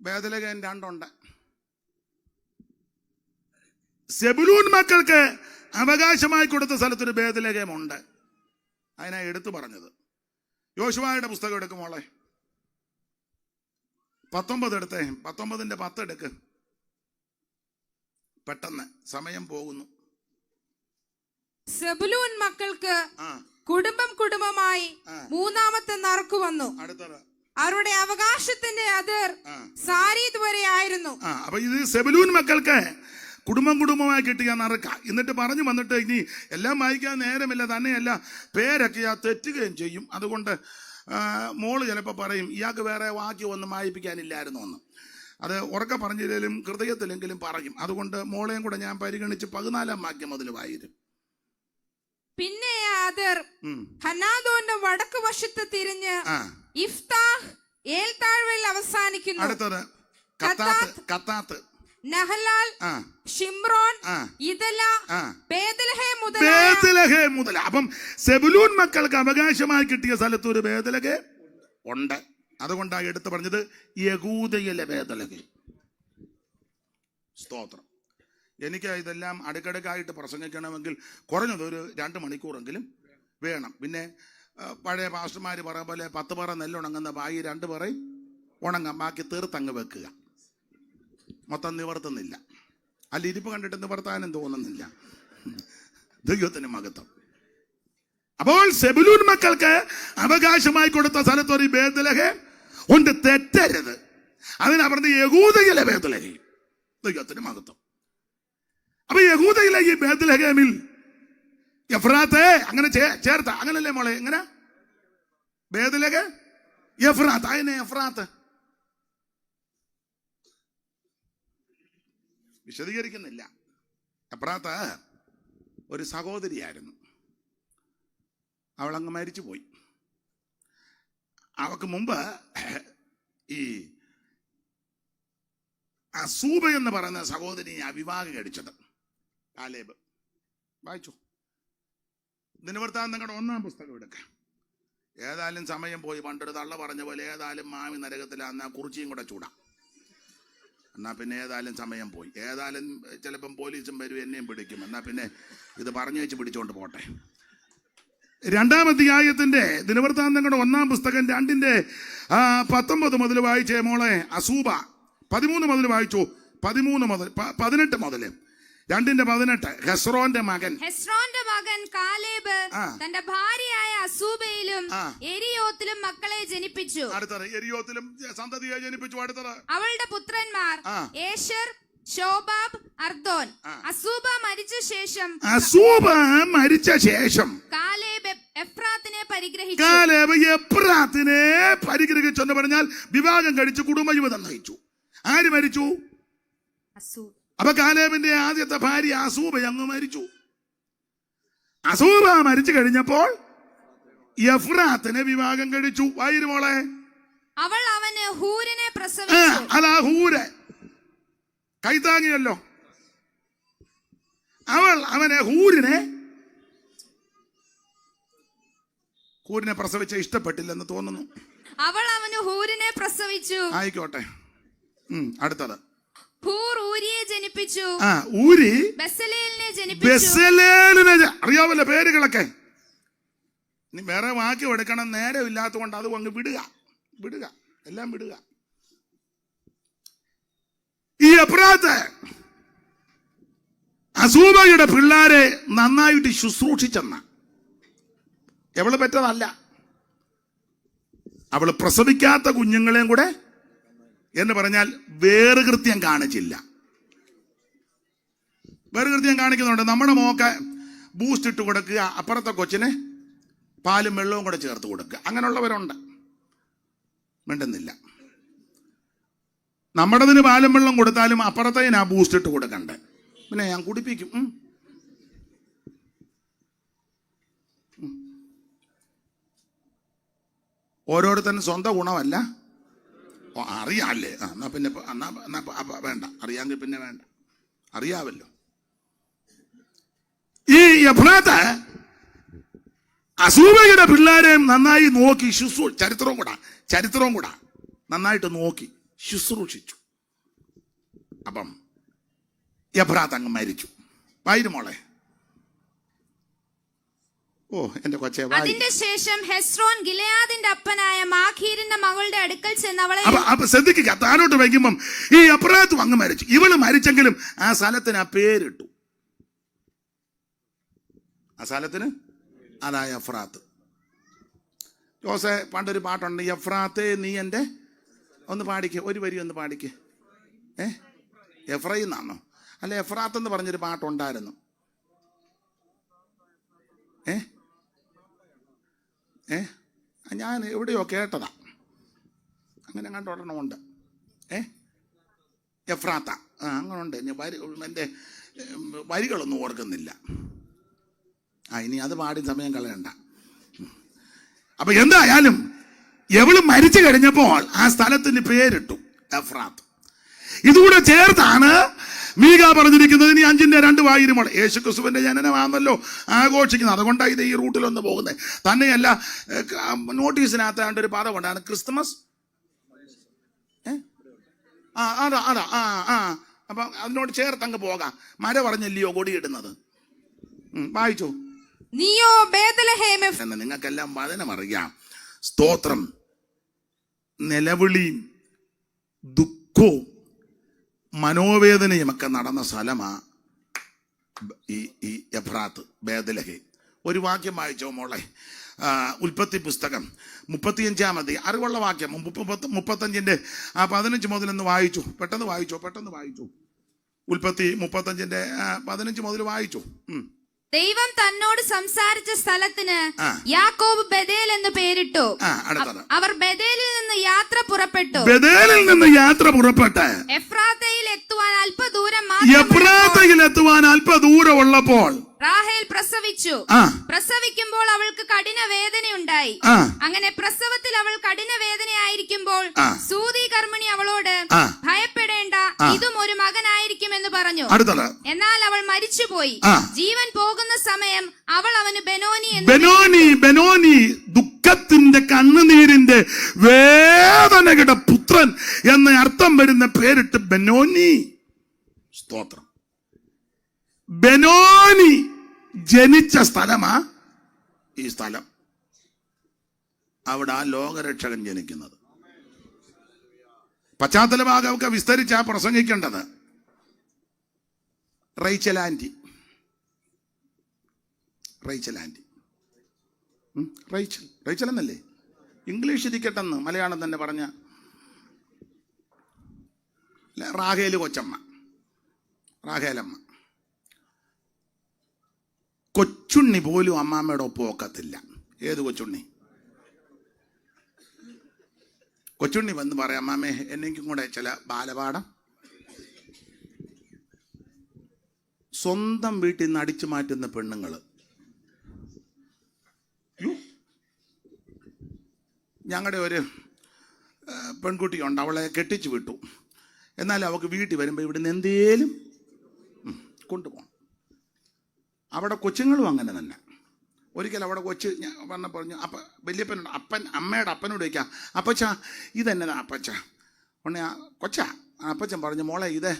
ബേത്ലഹേം രണ്ടുണ്ട്. സെബുലൂൻ മക്കൾക്ക് അവകാശമായി കൊടുത്ത സ്ഥലത്തൊരു ബേത്ലഹേം ഉണ്ട്. അതിനാ എടുത്തു പറഞ്ഞത്. യോശുവയുടെ പുസ്തകം എടുക്കും മോളെ. 19 എടുത്തേ. 19ന്റെ 10 എടുക്ക്. പെട്ടെന്ന് സമയം പോകുന്നു. സെബുലൂൻ മക്കൾക്ക് കുടുംബം കുടുംബമായി മൂന്നാമത്തെ നറുക്കു വന്നു. അടുത്തത് അവരുടെ അവകാശത്തിന്റെ അതിർ സാരീത് വരെ ആയിരുന്നു. അപ്പൊ ഇത് സെബുലൂൻ മക്കൾക്ക് കുടുംബം കുടുംബമായി കിട്ടിയ നറുക്ക. എന്നിട്ട് പറഞ്ഞു വന്നിട്ട് ഇനി എല്ലാം വായിക്കാൻ നേരമില്ല, തന്നെയല്ല പേരൊക്കെ തെറ്റുകയും ചെയ്യും. അതുകൊണ്ട് മോള് ചിലപ്പോൾ പറയും ഇയാൾക്ക് വേറെ വാക്യം ഒന്നും വായിപ്പിക്കാനില്ലായിരുന്നു എന്ന്. അത് ഉറക്കെ പറഞ്ഞില്ലെങ്കിലും ഹൃദയത്തിലെങ്കിലും പറയും. അതുകൊണ്ട് മോളെയും കൂടെ ഞാൻ പരിഗണിച്ച് 14ാം വാക്യം മുതൽ വായിരും. പിന്നെ അതിർ ഹനാദോന്റെ വടക്ക് വശത്ത് തിരിഞ്ഞ് ഇഫ്താഹ് ഏൽത്താഴ്വയിൽ അവസാനിക്കുന്നു. അടുത്തത് കത്താത്ത്, നഹലാൽ, ഷിംറോൻ, ഇദല, ബേത്ലഹേം മുതൽ. അപ്പം സെബുലൂൻ മക്കൾക്ക് അവകാശമായി കിട്ടിയ സ്ഥലത്ത് ഒരു ബേത്ലഹേം ഉണ്ട്. അതുകൊണ്ടാണ് എടുത്തു പറഞ്ഞത് യഹൂദയിലെ ബേത്ലഹേം. സ്തോത്രം. എനിക്ക് ഇതെല്ലാം അടുക്കടുക്കായിട്ട് പ്രസംഗിക്കണമെങ്കിൽ കുറഞ്ഞത് ഒരു 2 മണിക്കൂറെങ്കിലും വേണം. പിന്നെ പഴയ പാസ്റ്റർമാർ പറയുന്ന പോലെ 10 പറ നെല്ലുണങ്ങുന്ന ബായി 2 പറയും ഉണങ്ങാം, ബാക്കി തീർത്തങ്ങ് വെക്കുക. മൊത്തം നിവർത്തുന്നില്ല. അല്ല, ഇരിപ്പ് കണ്ടിട്ട് നിവർത്താനും തോന്നുന്നില്ല. ദൈവത്തിന് മഹത്വം. അപ്പോൾ സെബുലൂൻ മക്കൾക്ക് അവകാശമായി കൊടുത്ത സ്ഥലത്ത് ഒരു ബേത്ലഹേം ഉണ്ട്. തെറ്റരുത്. അതിനാ പറഞ്ഞത് യഹൂദയിലെ ബേത്ലഹേം. ദൈവത്തിന് മഹത്വം. അപ്പൊ യഹൂദയിലെ ഈ ബേത്ലഹേമിൽ എഫ്രാത്ത് അങ്ങനെ ചേർത്ത, അങ്ങനല്ലേ മോളെ? എങ്ങനെ ബേത്ലഹേം എഫ്രാത്ത്. അതിനെ എഫ്രാത്ത് വിശദീകരിക്കുന്നില്ല. എഫ്രാത്ത് ഒരു സഹോദരിയായിരുന്നു. അവളങ്ങ് മരിച്ചുപോയി. അവക്ക് മുമ്പ് ഈ അസൂബ എന്ന് പറയുന്ന സഹോദരി വിവാഹം കഴിച്ചത്. കാലേബ് വായിച്ചു. ദിനവൃത്താന്തങ്ങളുടെ 1-ാം പുസ്തകം എടുക്കാം. ഏതായാലും സമയം പോയി. പണ്ടൊരു തള്ള പറഞ്ഞ പോലെ ഏതായാലും മാമി നരകത്തിലാന്നാ കുറിച്ചിയും കൂടെ ചൂടാം. എന്നാ പിന്നെ ഏതായാലും സമയം പോയി. ഏതായാലും ചിലപ്പം പോലീസും വരും, എന്നെയും പിടിക്കും. എന്നാ പിന്നെ ഇത് പറഞ്ഞു വെച്ച് പിടിച്ചോണ്ട് പോട്ടെ. 2-ാം അധ്യായത്തിന്റെ ദിനവൃത്താന്തങ്ങളുടെ 1-ാം പുസ്തകം 2ന്റെ 19 മുതൽ വായിച്ചേ മോളെ. അസൂബ 13 മുതൽ വായിച്ചു. 18 മുതൽ 2ന്റെ 18. ഹെസ്രോന്റെ മകൻ കാലേബ് തന്റെ ഭാര്യയായ അസൂബയിലും എരിയോത്തിലും മക്കളെ ജനിപ്പിച്ചു. അടുത്തത് എരിയോത്തിലും സന്തതിയെ ജനിപ്പിച്ചു. അടുത്തത് അവളുടെ പുത്രന്മാർ ഏശർ, ശോബാബ്, അർദോൻ. അസൂബ മരിച്ച ശേഷം കാലേബ് എഫ്രാത്തിനെ പരിഗ്രഹിച്ചു എന്ന് പറഞ്ഞാൽ വിവാഹം കഴിച്ച് കുടുംബജീവിതം നയിച്ചു. ആര് മരിച്ചു? അപ്പൊ കാലേബിന്റെ ആദ്യത്തെ ഭാര്യ അസൂബ അങ്ങ് മരിച്ചു. അസൂബ മരിച്ചു കഴിഞ്ഞപ്പോൾ എഫ്രാത്തിനെ വിവാഹം കഴിച്ചു. വായിരുമോളെ. അവൾ അവന് ഹൂരിനെ പ്രസവിച്ചു. അതാ ഹൂര് കൈത്താങ്ങിയല്ലോ. അവൾ അവനെ ഹൂരിനെ പ്രസവിച്ച ഇഷ്ടപ്പെട്ടില്ലെന്ന് തോന്നുന്നു. അവൾ അവന് ഹൂരിനെ പ്രസവിച്ചു. ആയിക്കോട്ടെ. അടുത്തത് ഹൂർ ഊരിയെ ജനിപ്പിച്ചു. ഊരി ബെസലേലിനെ ജനിപ്പിച്ചു. അറിയാവല്ലോ പേരുകളൊക്കെ. ഇനി വേറെ വാക്യം എടുക്കണം, നേരമില്ലാത്തത് കൊണ്ട് അത് അങ്ങ് വിടുക, എല്ലാം വിടുക. ഈ എഫ്രാത്ത് അസൂബയുടെ പിള്ളാരെ നന്നായിട്ട് ശുശ്രൂഷിച്ചെന്ന. എവള് പെറ്റതല്ല, അവള് പ്രസവിക്കാത്ത കുഞ്ഞുങ്ങളെയും കൂടെ എന്ന് പറഞ്ഞാൽ വേറുകൃത്യം കാണിച്ചില്ല. വേറുകൃത്യം കാണിക്കുന്നുണ്ട്. നമ്മുടെ മോക്ക് ബൂസ്റ്റ് ഇട്ട് കൊടുക്കുക, അപ്പുറത്തെ കൊച്ചിന് പാലും വെള്ളവും കൂടെ ചേർത്ത് കൊടുക്കുക. അങ്ങനെയുള്ളവരുണ്ട്. മിണ്ടുന്നില്ല. നമ്മുടേതിന് പാലും വെള്ളം കൊടുത്താലും അപ്പുറത്തേന് ആ ബൂസ്റ്റ് ഇട്ട് കൊടുക്കണ്ടേ. പിന്നെ ഞാൻ കുടിപ്പിക്കും. ഓരോരുത്തരും സ്വന്തം ഗുണമല്ല. അറിയാമല്ലേ? എന്നാ പിന്നെ വേണ്ട, അറിയാമെങ്കിൽ പിന്നെ വേണ്ട, അറിയാമല്ലോ. ഈ എഫ്രാത്ത് അസൂബയുടെ പിള്ളേരെ നന്നായി നോക്കി ചരിത്രവും കൂടാ നന്നായിട്ട് നോക്കി ശുശ്രൂഷിച്ചു. അപ്പം എഫ്രാത്ത് അങ്ങ് മരിച്ചു. വായിരു മോളെ. ഓ എന്റെ കൊച്ചെ. അതിന്റെ ശേഷം ഹെസ്രോൻ ഗിലെയാദിന്റെ അപ്പനായ മാഖീരിന്റെ മകളുടെ അടുക്കൽ ചെന്ന് അവളെ. അപ്പൊ ശ്രദ്ധിക്കുക, താഴോട്ട് വയ്ക്കുമ്പം ഈ എഫ്രാത്ത് അങ്ങ് മരിച്ചു. ഇവള് മരിച്ചെങ്കിലും ആ സ്ഥലത്തിന് ആ പേരിട്ടു. ആ സ്ഥലത്തിന് അതായ എഫ്രാത്ത്. ജോസെ പണ്ടൊരു പാട്ടുണ്ട്, എഫ്രാത്തെ നീ എൻ്റെ ഒന്ന് പാടിക്ക്, ഒരു വരി ഒന്ന് പാടിക്ക്. എഫ്രൈം എന്നാണോ? അല്ല, എഫ്രാത്ത് എന്ന് പറഞ്ഞൊരു പാട്ടുണ്ടായിരുന്നു. ഞാൻ എവിടെയോ കേട്ടതാ, അങ്ങനെ കണ്ടോടണമുണ്ട്. എഫ്രാത്ത അങ്ങനെ ഉണ്ട്. എൻ്റെ വരികളൊന്നും ഓർക്കുന്നില്ല. ഇനി അത് പാടി സമയം കളയണ്ട. അപ്പൊ എന്തായാലും എവള് മരിച്ചു കഴിഞ്ഞപ്പോൾ ആ സ്ഥലത്തിന് പേരിട്ടു എഫ്രാത്ത്. ഇതുകൂടെ ചേർത്താണ് മീക പറഞ്ഞിരിക്കുന്നത്. ഇനി 5:2 യേശുക്രിസ്തുവിന്റെ ജനനമാണല്ലോ ആഘോഷിക്കുന്നത്. അതുകൊണ്ടാണ് ഇത് ഈ റൂട്ടിലൊന്ന് പോകുന്നത്. തന്നെയല്ല, നോട്ടീസിനകത്ത് ഒരു പദം കൊണ്ടാണ് ക്രിസ്തുമസ്. അതാ അപ്പൊ അതിനോട് ചേർത്തങ്ങ് പോകാം. മര പറഞ്ഞല്ലയോ കൊടിയിടുന്നത്. വായിച്ചു. നീയോ ബേത്ലഹേമേ. നിങ്ങൾക്കെല്ലാം വചനമറിയാം. സ്തോത്രം. നിലവിളിയും ദുഃഖവും മനോവേദനയും ഒക്കെ നടന്ന സ്ഥലമാ ഈ എഫ്രാത്ത്, ബേത്ലഹേം. ഒരു വാക്യം വായിച്ചോ മോളെ. ഉൽപ്പത്തി പുസ്തകം 35 അറിവുള്ള വാക്യം 35 15 മുതലൊന്ന് വായിച്ചു. പെട്ടെന്ന് വായിച്ചു. ഉൽപ്പത്തി 35 15 മുതൽ വായിച്ചു. ദൈവം തന്നോട് സംസാരിച്ച സ്ഥലത്തിന് യാക്കോബ് ബേഥേൽ എന്ന് പേരിട്ടു. അവർ ബേഥേലിൽ നിന്ന് യാത്ര പുറപ്പെട്ടു എഫ്രാത്തയിൽ എത്തുവാൻ അല്പദൂരം ഉള്ളപ്പോൾ റാഹേൽ പ്രസവിച്ചു. പ്രസവിക്കുമ്പോൾ അവൾക്ക് കഠിന വേദനയുണ്ടായി. അങ്ങനെ പ്രസവത്തിൽ അവൾ കഠിന വേദനയായിരിക്കുമ്പോൾ സൂതി കർമ്മിണി അവളോട് ഭയപ്പെടേണ്ട, ഇതും ഒരു മകനായിരിക്കും എന്ന് പറഞ്ഞു. എന്നാൽ അവൾ മരിച്ചുപോയി. ജീവൻ പോകുന്ന സമയം അവൾ അവന് ബെനോനി ദുഃഖത്തിന്റെ കണ്ണുനീരിന്റെ വേദനയുടെ പുത്രൻ എന്ന് അർത്ഥം വരുന്ന പേരിട്ട് ബെനോനി. സ്തോത്രം. ബെനോനി ജനിച്ച സ്ഥലമാ ഈ സ്ഥലം. അവിടെ ആ ലോകരക്ഷകൻ ജനിക്കുന്നത്. പശ്ചാത്തല ഭാഗമൊക്കെ വിസ്തരിച്ചാ പ്രസംഗിക്കേണ്ടത്. റേച്ചൽ ആന്റി റേച്ചൽ എന്നല്ലേ? ഇംഗ്ലീഷ് ഇരിക്കട്ടെന്ന് മലയാളം തന്നെ പറഞ്ഞ റാഹേല് കൊച്ചമ്മ, റാഹേലമ്മ. കൊച്ചുണ്ണി പോലും അമ്മാമ്മയുടെ ഒപ്പം ഒക്കത്തില്ല. ഏത് കൊച്ചുണ്ണി? കൊച്ചുണ്ണി വന്ന് പറയാം, അമ്മാമ്മേ എന്നെങ്കിലും കൂടെ ചില ബാലപാഠം. സ്വന്തം വീട്ടിൽ നിന്ന് അടിച്ചു മാറ്റുന്ന പെണ്ണുങ്ങൾ. ഞങ്ങളുടെ ഒരു പെൺകുട്ടിയുണ്ട്, അവളെ കെട്ടിച്ചു വിട്ടു. എന്നാലും അവൾക്ക് വീട്ടിൽ വരുമ്പോൾ ഇവിടുന്ന് എന്തേലും കൊണ്ടുപോകണം. അവിടെ കൊച്ചുങ്ങളും അങ്ങനെ തന്നെ. ഒരിക്കൽ അവിടെ കൊച്ച് ഞാൻ പറഞ്ഞു, വലിയപ്പനുണ്ട്, അമ്മയുടെ അപ്പനോട് ചോദിക്കാം, അപ്പച്ച ഇതെന്നതാ അപ്പച്ച? ഉടനെ കൊച്ചാ അപ്പച്ചൻ പറഞ്ഞു, മോളെ ഇത്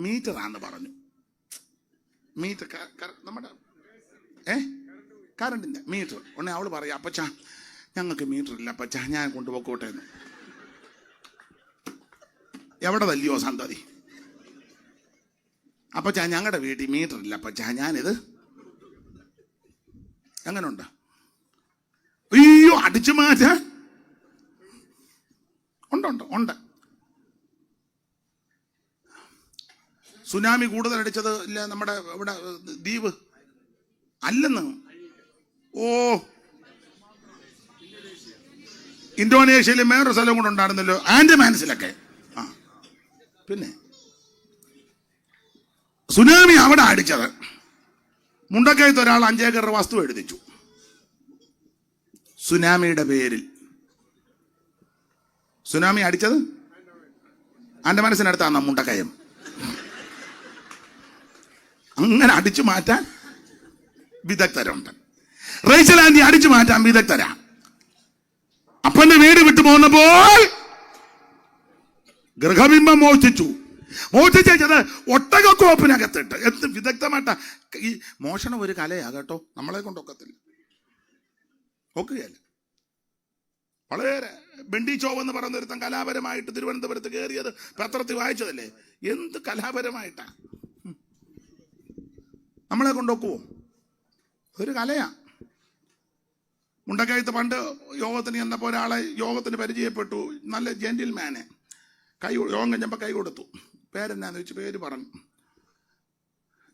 മീറ്ററാന്ന് പറഞ്ഞു. മീറ്റർ നമ്മുടെ കറണ്ടിൻ്റെ മീറ്റർ. ഉടനെ അവൾ പറയാം, അപ്പച്ച ഞങ്ങൾക്ക് മീറ്റർ ഇല്ല അപ്പച്ച, ഞാൻ കൊണ്ടുപോക്കോട്ടെ എന്ന്. എവിടെ തല്ലിയോ സന്തതി? അപ്പച്ച ഞങ്ങളുടെ വീട്ടിൽ മീറ്റർ ഇല്ല അപ്പച്ച, ഞാനിത് എങ്ങനെയുണ്ട്? അയ്യോ അടിച്ചു മാറ്റാൻ ഉണ്ട്. സുനാമി കൂടുതൽ അടിച്ചത് ഇല്ല നമ്മുടെ ഇവിടെ ദ്വീപ് അല്ലെന്ന്. ഇന്തോനേഷ്യയിൽ വേറൊരു സ്ഥലം കൂടെ ഉണ്ടായിരുന്നല്ലോ, ആൻഡമാൻസിലൊക്കെ. പിന്നെ സുനാമി അവിടെ അടിച്ചത്. മുണ്ടക്കയത്ത് ഒരാൾ 5 ഏക്കർ വസ്തു എഴുതിച്ചു സുനാമിയുടെ പേരിൽ. സുനാമി അടിച്ചത് എൻ്റെ മനസ്സിനടുത്താണ് മുണ്ടക്കയം. അങ്ങനെ അടിച്ചു മാറ്റാൻ വിദഗ്ധരുണ്ട്. റേച്ചൽ ആന്റി അടിച്ചു മാറ്റാൻ വിദഗ്ധരാ. അപ്പന്റെ വീട് വിട്ടു പോന്നപ്പോൾ ഗൃഹബിംബം മോഷ്ടിച്ചത് ഒട്ടകക്കോപ്പിനകത്തിട്ട്. എന്ത് വിദഗ്ധമായിട്ട ഈ മോഷണം ഒരു കലയാ കേട്ടോ, നമ്മളെ കൊണ്ടൊക്കത്തില്ല, ഒക്കുകയല്ല. വളരെ ബെണ്ടി ചോവ് എന്ന് പറയുന്ന ഒരുത്തൻ കലാപരമായിട്ട് തിരുവനന്തപുരത്ത് കയറിയത് പത്രത്തിൽ വായിച്ചതല്ലേ. എന്ത് കലാപരമായിട്ടാ, നമ്മളെ കൊണ്ടൊക്കുവോ? ഒരു കലയാ. മുണ്ടക്കയത്ത് പണ്ട് യോഗത്തിന് ചെന്നപ്പോൾ ഒരാളെ യോഗത്തിന് പരിചയപ്പെട്ടു, നല്ല ജെന്റിൽമാനെ. യോഗം കഴിഞ്ഞപ്പോൾ കൈ കൊടുത്തു. പേരെന്നാന്ന് ചോദിച്ചു, പേര് പറഞ്ഞു.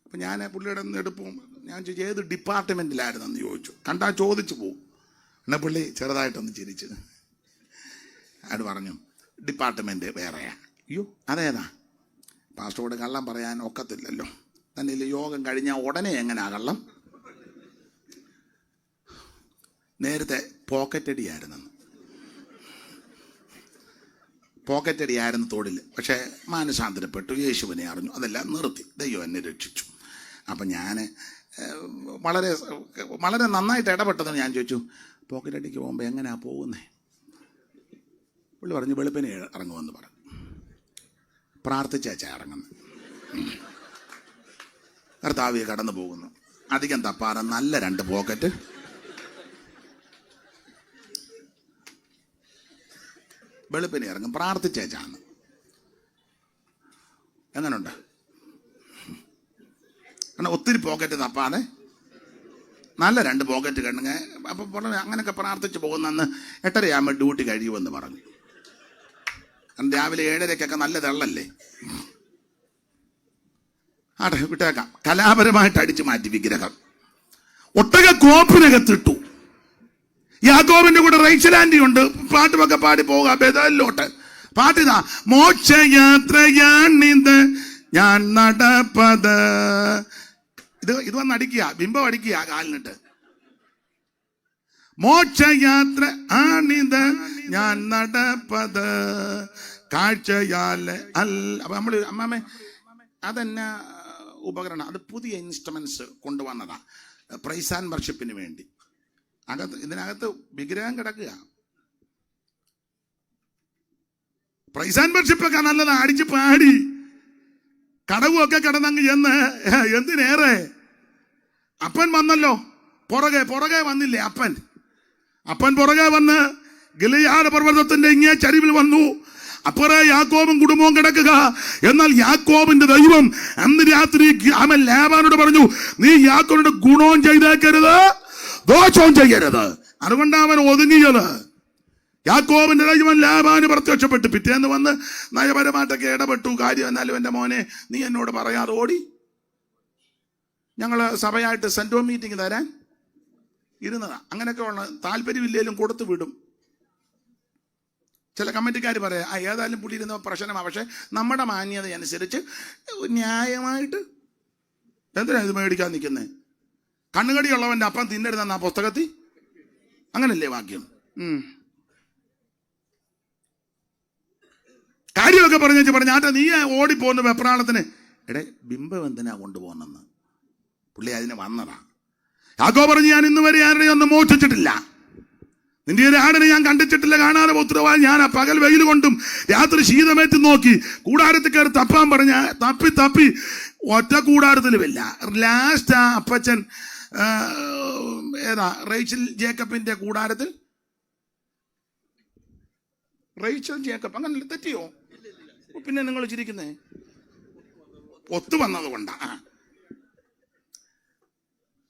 അപ്പം ഞാൻ പുള്ളിയുടെ എടുപ്പും ഞാൻ ചോദിച്ചു ഏത് ഡിപ്പാർട്ട്മെൻറ്റിലായിരുന്നെന്ന് ചോദിച്ചു. കണ്ടാൽ ചോദിച്ചു പോവും. എന്നാൽ പുള്ളി ചെറുതായിട്ടൊന്ന് ചിരിച്ചു. അയാൾ പറഞ്ഞു ഡിപ്പാർട്ട്മെൻറ്റ് വേറെയാ. അയ്യോ അതേതാ? പാസ്റ്ററോട് കള്ളം പറയാൻ ഒക്കത്തില്ലല്ലോ. തന്നെ യോഗം കഴിഞ്ഞാൽ ഉടനെ എങ്ങനെയാ കള്ളം? നേരത്തെ പോക്കറ്റടിയായിരുന്നു തൊഴിൽ. പക്ഷേ മാനസാന്തരപ്പെട്ടു, യേശുവിനെ അറിഞ്ഞു, അതെല്ലാം നിർത്തി, ദൈവം എന്നെ രക്ഷിച്ചു. അപ്പം ഞാൻ വളരെ വളരെ നന്നായിട്ട് ഇടപെട്ടതെന്ന് ഞാൻ ചോദിച്ചു, പോക്കറ്റടിക്ക് പോകുമ്പോൾ എങ്ങനെയാ പോകുന്നേ? പുള്ളി പറഞ്ഞു വെളുപ്പിനെ ഇറങ്ങുമെന്ന് പറഞ്ഞു. പ്രാർത്ഥിച്ചാച്ചാ ഇറങ്ങുന്നു. കർത്താവിയെ കടന്നു പോകുന്നു. അധികം തപ്പാതെ നല്ല 2 പോക്കറ്റ് വെളുപ്പിനെ ഇറങ്ങും. പ്രാർത്ഥിച്ചേച്ചാന്ന്. എങ്ങനുണ്ട്? കാരണം ഒത്തിരി പോക്കറ്റ് തപ്പാതെ നല്ല 2 പോക്കറ്റ് കണ്ണുങ്ങ. അപ്പം പറഞ്ഞു അങ്ങനെയൊക്കെ പ്രാർത്ഥിച്ച് പോകുന്നെന്ന് 8:30 ഡ്യൂട്ടി കഴിയുമെന്ന് പറഞ്ഞു. കാരണം രാവിലെ 7:30 നല്ല തെള്ളല്ലേ. ആട്ടെ, വിട്ടേക്കാം. കലാപരമായിട്ട് അടിച്ചു മാറ്റി വിഗ്രഹം. ഒട്ടക കോപ്പിനകത്തിട്ടു. യാക്കോബിന്റെ കൂടെ റേച്ചൽ ആന്റി ഉണ്ട്. പാട്ടുമൊക്കെ പാടി പോവുക ബേഥേലിലോട്ട്. പാട്ടിതാ, മോക്ഷയാത്രയാണിത് ഞാൻ നടപ്പത്. ഇത് വന്ന് അടിക്കുക, ബിംബം അടിക്കുക കാലിനിട്ട്. മോക്ഷയാത്ര ആണിത് ഞാൻ നടപ്പത് കാഴ്ചയാല് അല്ല. അപ്പൊ നമ്മള് അമ്മാമ്മേ അതെന്നാ ഉപകരണം? അത് പുതിയ ഇൻസ്ട്രുമെന്റ്സ് കൊണ്ടുവന്നതാ പ്രൈസ് ആൻഡ് വർഷിപ്പിന് വേണ്ടി. ഇതിനകത്ത് വിഗ്രഹം കിടക്കുക. പ്രൈസ് ആൻഡ് വർഷിപ്പൊക്കെ നല്ലതാ, അടിച്ച് പാടി കടവുമൊക്കെ കിടന്നങ്ങ് ചെന്ന്. എന്തിനേറെ അപ്പൻ വന്നല്ലോ, പുറകെ വന്നില്ലേ അപ്പൻ പുറകെ വന്ന് ഗിലെയാദ് പർവ്വതത്തിന്റെ ഇങ്ങേ ചരിവിൽ വന്നു. അപ്പുറേ യാക്കോബും കുടുംബവും കിടക്കുക. എന്നാൽ യാക്കോബിന്റെ ദൈവം അന്ന് രാത്രി അവൻ ലാബാനോട് പറഞ്ഞു, നീ യാക്കോബിന്റെ ഗുണവും ചെയ്തേക്കരുത്, ദോഷവും ചെയ്യരുത്. അതുകൊണ്ട് അവൻ ഒതുങ്ങിയത്. യാക്കോബിന്റെ ദൈവം ലാബാന് പ്രത്യക്ഷപ്പെട്ടു. പിറ്റേന്ന് വന്ന് നയപരമായിട്ടൊക്കെ ഇടപെട്ടു. കാര്യം എന്നാലും എൻ്റെ മോനെ നീ എന്നോട് പറയാതെ ഓടി. ഞങ്ങൾ സഭയായിട്ട് സെൻറ്റോ മീറ്റിംഗ് തരാൻ ഇരുന്നതാ. അങ്ങനെയൊക്കെ ഉള്ള താല്പര്യമില്ലേലും കൊടുത്തു വിടും. ചില കമ്മിറ്റിക്കാർ പറയാം ഏതായാലും പുള്ളി ഇരുന്ന പ്രശ്നമാണ്, പക്ഷെ നമ്മുടെ മാന്യത അനുസരിച്ച് ന്യായമായിട്ട് എന്തിനാ ഇത് മേടിക്കാൻ നിൽക്കുന്നത്? കണ്ണുകടിയുള്ളവൻ്റെ അപ്പം തിന്നരുതെന്ന ആ പുസ്തകത്തിൽ അങ്ങനല്ലേ വാക്യം? കാര്യമൊക്കെ പറഞ്ഞാട്ടെ നീ ഓടിപ്പോകുന്ന വെപ്രാളത്തിന്. എടേ ബിംബം എന്തിനാ കൊണ്ടുപോകുന്നെന്ന് പുള്ളി അതിന് വന്നതാ. യാക്കോബ് പറഞ്ഞു, ഞാൻ ഇന്ന് വരെ ആരുടെയും ഒന്നും മോഷ്ടിച്ചിട്ടില്ല, നിന്റെ ഒരു ആടിനെ ഞാൻ കണ്ടിച്ചിട്ടില്ല, കാണാതെ ഉത്തരവാദി ഞാൻ. പകൽ വെയിൽ കൊണ്ടും രാത്രി ശീതമേറ്റ് നോക്കി കൂടാരത്തിൽ കയറി തപ്പാൻ പറഞ്ഞ തപ്പി ഒറ്റ കൂടാരത്തിലുമില്ല. ലാസ്റ്റ് ആ അപ്പച്ചൻ ഏതാ റേച്ചൽ ജേക്കബിന്റെ കൂടാരത്തിൽ, റേച്ചൽ ജേക്കബ് അങ്ങനെ തെറ്റിയോ? പിന്നെ നിങ്ങൾ ചിരിക്കുന്നേ? ഒത്തു വന്നത് കൊണ്ടാ.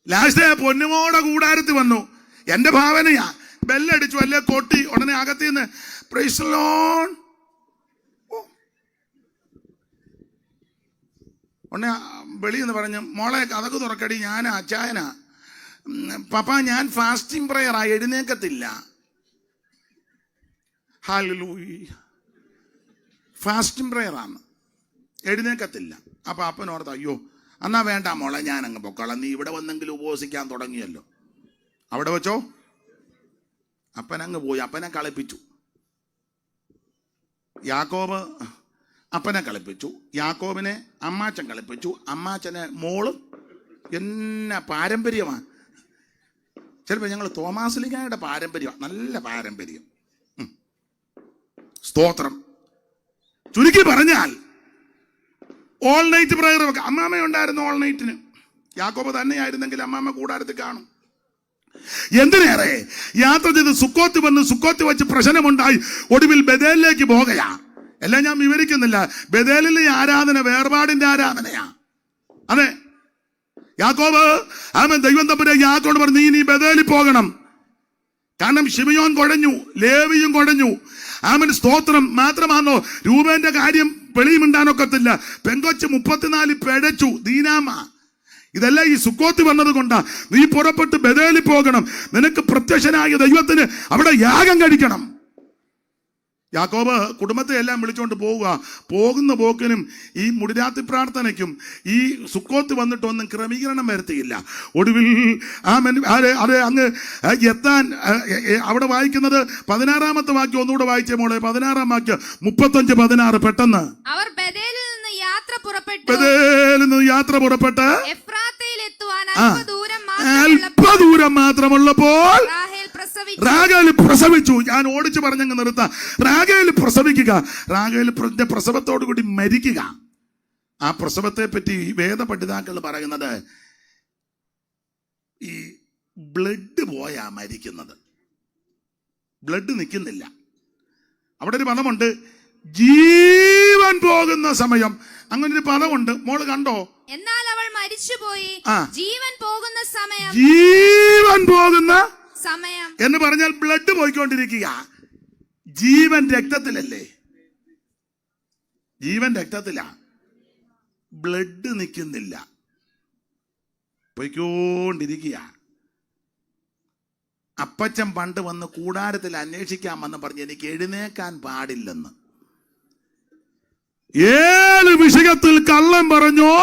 ലാസ്റ്റ് പൊന്നുമോടെ കൂടാരത്തിൽ വന്നു. എന്റെ ഭാവനയാ, ബെല്ലടിച്ചു അല്ലേ കൊട്ടി, ഉടനെ അകത്തിന്ന് പ്രൈസ് ദി ലോർഡ്. ഉടനെ വെളിയെന്ന് പറഞ്ഞു, മോളെ കഥക്ക് തുറക്കടി, ഞാൻ അച്ചായനാ. പപ്പ ഞാൻ ഫാസ്റ്റിംഗ് പ്രയറാ, എഴുന്നേക്കത്തില്ല. ഹല്ലേലൂയ, ഫാസ്റ്റിംഗ് പ്രയറാണ്, എഴുന്നേക്കത്തില്ല. അപ്പൊ അപ്പനോർത്ത് അയ്യോ എന്നാ വേണ്ട മോളെ, ഞാൻ അങ്ങ് പൊക്കോളാം, നീ ഇവിടെ വന്നെങ്കിലും ഉപവസിക്കാൻ തുടങ്ങിയല്ലോ, അവിടെ വെച്ചോ. അപ്പനങ്ങ് പോയി, അപ്പനെ കളിപ്പിച്ചു. യാക്കോബ് അപ്പനെ കളിപ്പിച്ചു, യാക്കോബിനെ അമ്മാച്ചൻ കളിപ്പിച്ചു, അമ്മാച്ചനെ മോളും. എന്ന പാരമ്പര്യമാണ്. ചിലപ്പോൾ ഞങ്ങൾ തോമാസ്ലിഗായുടെ പാരമ്പര്യമാണ്, നല്ല പാരമ്പര്യം. സ്തോത്രം. ചുരുക്കി പറഞ്ഞാൽ ഓൾ നൈറ്റ് പ്രയർ ഒക്കെ അമ്മാമ്മ ഉണ്ടായിരുന്നു. ഓൾ നൈറ്റിന് യാക്കോബ് തന്നെയായിരുന്നെങ്കിൽ അമ്മാമ്മ കൂടാരത്തിൽ കാണും. എന്തിനേറെ യാത്ര ചെയ്ത് സുക്കോത്ത് വന്ന് സുക്കോത്ത് വെച്ച് പ്രശ്നമുണ്ടായി. ഒടുവിൽ ബഥേലിലേക്ക് പോകുകയാ. എല്ലാം ഞാൻ വിവരിക്കുന്നില്ല. ബഥേലിലെ ആരാധന വേർപാടിന്റെ ആരാധനയാ. അതെ, യാക്കോബ് ദൈവം തമ്പുരാൻ യാക്കോബ് പറഞ്ഞു, നീ ബഥേലിൽ പോകണം. കാരണം ശിമയോൻ കുഴഞ്ഞു, ലേവിയും കുഴഞ്ഞു. സ്തോത്രം. മാത്രമാണോ രൂപേന്റെ കാര്യം വെളിയുമിണ്ടാനൊക്കത്തില്ല. പെങ്കൊച്ച് 34 പിഴച്ചു, ദീനാമ. ഇതെല്ലാം ഈ സുക്കോത്ത് വന്നത് കൊണ്ടാ. നീ പുറപ്പെട്ട് ബഥേലിൽ പോകണം. നിനക്ക് പ്രത്യക്ഷനായ ദൈവത്തിന് അവിടെ യാഗം കഴിക്കണം. യാക്കോബ് കുടുംബത്തെ എല്ലാം വിളിച്ചുകൊണ്ട് പോവുക. പോകുന്ന പോക്കിനും ഈ മുടിരാത്രി പ്രാർത്ഥനയ്ക്കും ഈ സുക്കോത്ത് വന്നിട്ടൊന്നും ക്രമീകരണം വരുത്തിയില്ല. ഒടുവിൽ അത് അങ്ങ് എത്താൻ അവിടെ വായിക്കുന്നത് 16-ാമത്തെ വാക്യം ഒന്നുകൂടെ വായിച്ചേ മോളെ. 16-ാം വാക്യം 35-16. പെട്ടെന്ന് അവർ ബഥേലിൽ നിന്ന് യാത്ര പുറപ്പെട്ട് അല്പദൂരം മാത്രമുള്ളപ്പോൾ റാഗേൽ പ്രസവിച്ചു. ഞാൻ ഓടിച്ചു പറഞ്ഞങ്ങ് നിർത്താം. റാഗേൽ പ്രസവിക്കുക, റാഗേലിന്റെ പ്രസവത്തോടു കൂടി മരിക്കുക. ആ പ്രസവത്തെ പറ്റി വേദപണ്ഡിതാക്കൾ പറയുന്നത് ഈ ബ്ലഡ് പോയാ മരിക്കുന്നത്. ബ്ലഡ് നിൽക്കുന്നില്ല. അവിടെ ഒരു പദമുണ്ട്, ജീവൻ പോകുന്ന സമയം. അങ്ങനെ ഒരു പദമുണ്ട്. മോള് കണ്ടോ? എന്നാൽ അവൾ മരിച്ചുപോയി, ജീവൻ പോകുന്ന സമയം. ജീവൻ പോകുന്ന സമയം എന്ന് പറഞ്ഞാൽ ബ്ലഡ് പോയിക്കൊണ്ടിരിക്കുക. ജീവൻ രക്തത്തിലല്ലേ? ജീവൻ രക്തത്തിലാ, ബ്ലഡ് നിൽക്കുന്നില്ല, പോയിക്കൊണ്ടിരിക്കുക. അപ്പച്ചൻ പണ്ട് വന്ന് കൂടാരത്തിൽ അന്വേഷിക്കാമെന്ന് പറഞ്ഞ് എനിക്ക് എഴുന്നേക്കാൻ പാടില്ലെന്ന്. ഏത് വിഷയത്തിൽ കള്ളം പറഞ്ഞോ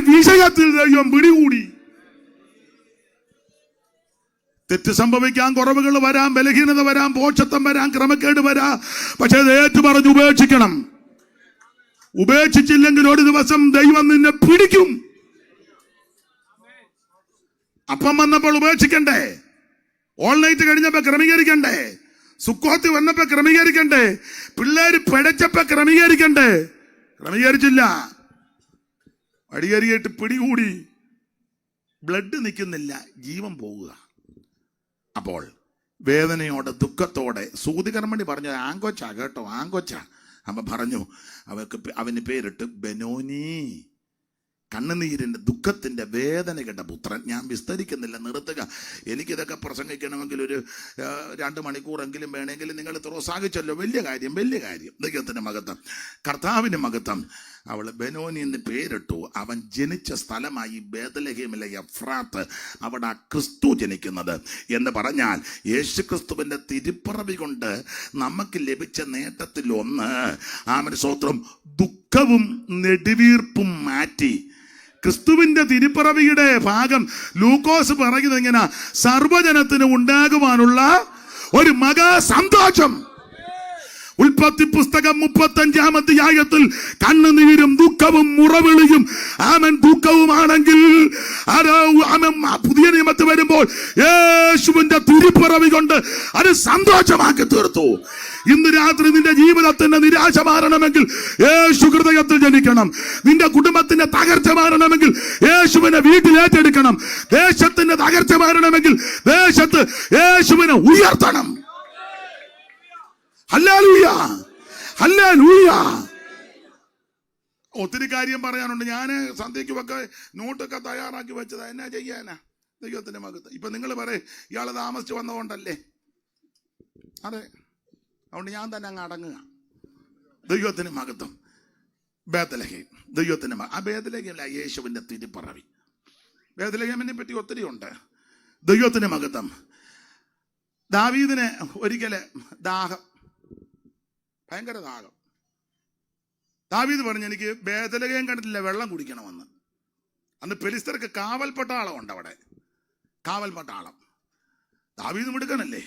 വിഷയത്തിൽ ദൈവം പിടികൂടി. തെറ്റ് സംഭവിക്കാം, കുറവുകൾ വരാം, ബലഹീനത വരാം, പോഷത്വം വരാം, ക്രമക്കേട് വരാം. പക്ഷെ അത് ഏറ്റു പറഞ്ഞ് ഉപേക്ഷിക്കണം. ഉപേക്ഷിച്ചില്ലെങ്കിൽ ഒരു ദിവസം ദൈവം നിന്നെ പിടിക്കും. അപ്പം വന്നപ്പോൾ ഉപേക്ഷിക്കണ്ടേ? ഓൾ നൈറ്റ് കഴിഞ്ഞപ്പോ ക്രമീകരിക്കണ്ടേ? സുക്കോത്ത് വന്നപ്പോ ക്രമീകരിക്കണ്ടേ? പിള്ളേര് പിഴച്ചപ്പോ ക്രമീകരിക്കണ്ടേ? ക്രമീകരിച്ചില്ല. അടിയേറിയിട്ട് പിടികൂടി. ബ്ലഡ് നിൽക്കുന്നില്ല, ജീവൻ പോവുക. അപ്പോൾ വേദനയോടെ ദുഃഖത്തോടെ സൂതികർമ്മണി പറഞ്ഞു, ആങ്കൊച്ചാ കേട്ടോ, ആങ്കൊച്ചാ. അമ്മ പറഞ്ഞു, അവന് പേരിട്ട് ബെനോനി. കണ്ണുനീരിന്റെ ദുഃഖത്തിന്റെ വേദനകളുടെ പുത്രൻ. ഞാൻ വിസ്തരിക്കുന്നില്ല, നിർത്തുക. എനിക്കിതൊക്കെ പ്രസംഗിക്കണമെങ്കിൽ ഒരു 2 മണിക്കൂറെങ്കിലും വേണമെങ്കിൽ നിങ്ങൾ പ്രോത്സാഹിച്ചല്ലോ. വലിയ കാര്യം, വലിയ കാര്യം. ദൈവത്തിന്റെ മഹത്വം, കർത്താവിന്റെ മഹത്വം. അവൾ ബെനോനി എന്ന് പേരിട്ടു. അവൻ ജനിച്ച സ്ഥലമായി ബേത്ലഹേമിലെ എഫ്രാത്ത്. അവിടെ ക്രിസ്തു ജനിക്കുന്നത് എന്ന് പറഞ്ഞാൽ യേശുക്രിസ്തുവിന്റെ തിരുപ്പിറവി കൊണ്ട് നമുക്ക് ലഭിച്ച നേട്ടത്തിൽ ഒന്ന്, സ്തോത്രം, ദുഃഖവും നെടുവീർപ്പും മാറ്റി. ക്രിസ്തുവിന്റെ തിരുപ്പിറവിയുടെ ഭാഗം ലൂക്കോസ് പറയുന്നത് ഇങ്ങനെ, സർവജനത്തിന് ഉണ്ടാകുവാനുള്ള ഒരു മഹാ സന്തോഷം. ഉൽപ്പത്തി പുസ്തകം 35-ാം അധ്യായത്തിൽ കണ്ണുനീരും ദുഃഖവും മുറവിളിയും ദുഃഖവുമാണെങ്കിൽ പുതിയ നിയമത്തിൽ വരുമ്പോൾ യേശുവിന്റെ തിരുപ്പിറവി കൊണ്ട് അത് സന്തോഷമാക്കി തീർത്തു. ഇന്ന് രാത്രി നിന്റെ ജീവിതത്തിന്റെ നിരാശ മാറണമെങ്കിൽ യേശു ഹൃദയത്തിൽ ജനിക്കണം. നിന്റെ കുടുംബത്തിന്റെ തകർച്ച മാറണമെങ്കിൽ യേശുവിനെ വീട്ടിൽ ഏറ്റെടുക്കണം. ദേശത്തിന്റെ തകർച്ച മാറണമെങ്കിൽ ദേശത്ത് യേശുവിനെ ഉയർത്തണം. Hallelujah, hallelujah. ഒത്തിരി കാര്യം പറയാനുണ്ട്. ഞാൻ സന്ധ്യയ്ക്കുമൊക്കെ നോട്ടൊക്കെ തയ്യാറാക്കി വെച്ചതാ. എന്നാ ചെയ്യാനാ? ദൈവത്തിന്റെ മകത്ത്. ഇപ്പൊ നിങ്ങൾ പറയും ഇയാള് താമസിച്ച് വന്നതുകൊണ്ടല്ലേ? അതെ, അതുകൊണ്ട് ഞാൻ തന്നെ അങ്ങ് അടങ്ങുക. ദൈവത്തിന് മകത്വം. ബേത്ലഹേം, ദൈവത്തിന്റെ ആ ബേത്ലഹേമില്ല യേശുവിന്റെ തിരുപ്പിറവി. ബേത്ലഹേമിനെ പറ്റി ഒത്തിരി ഉണ്ട്. ദൈവത്തിന്റെ മകത്വം. ദാവീദിന് ഒരിക്കല് ദാഹം, ഭയങ്കര ദാഹം. ദാവീദ് പറഞ്ഞു, എനിക്ക് ബേത്ലഹേം കണ്ടിട്ടില്ല, വെള്ളം കുടിക്കണമെന്ന്. അന്ന് ഫെലിസ്ത്യർക്ക് കാവൽ പട്ടാളം ഉണ്ട് അവിടെ, കാവൽ പട്ടാളം. ദാവീദ് മിടുക്കനല്ലേ?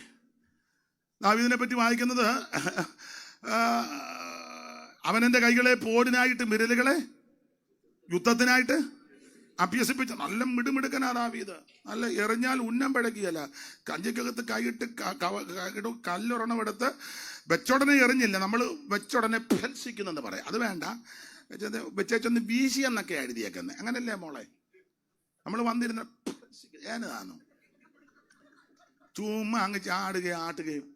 ദാവീദിനെ പറ്റി വായിക്കുന്നത് അവനെന്റെ കൈകളെ പോരിനായിട്ട് വിരലുകളെ യുദ്ധത്തിനായിട്ട് അഭ്യസിപ്പിച്ച നല്ല മിടുമിടുക്കനാ ദാവീദ്. നല്ല എറിഞ്ഞാൽ ഉന്നം പിഴക്കിയല്ല. കഞ്ചിക്കകത്ത് കൈയിട്ട് കല്ലൊരെണ്ണമെടുത്ത് വെച്ചോടനെ എറിഞ്ഞില്ല. നമ്മൾ വെച്ചോടനെ ഭത്സിക്കുന്നെന്ന് പറയാം. അത് വേണ്ട, വെച്ചൊന്ന് വീശി എന്നൊക്കെ എഴുതിയേക്കുന്നത്. അങ്ങനല്ലേ മോളെ? നമ്മൾ വന്നിരുന്ന ഏനതാണോ ചുമ്മാ അങ്ങ് ചാടുകയും ആട്ടുകയും.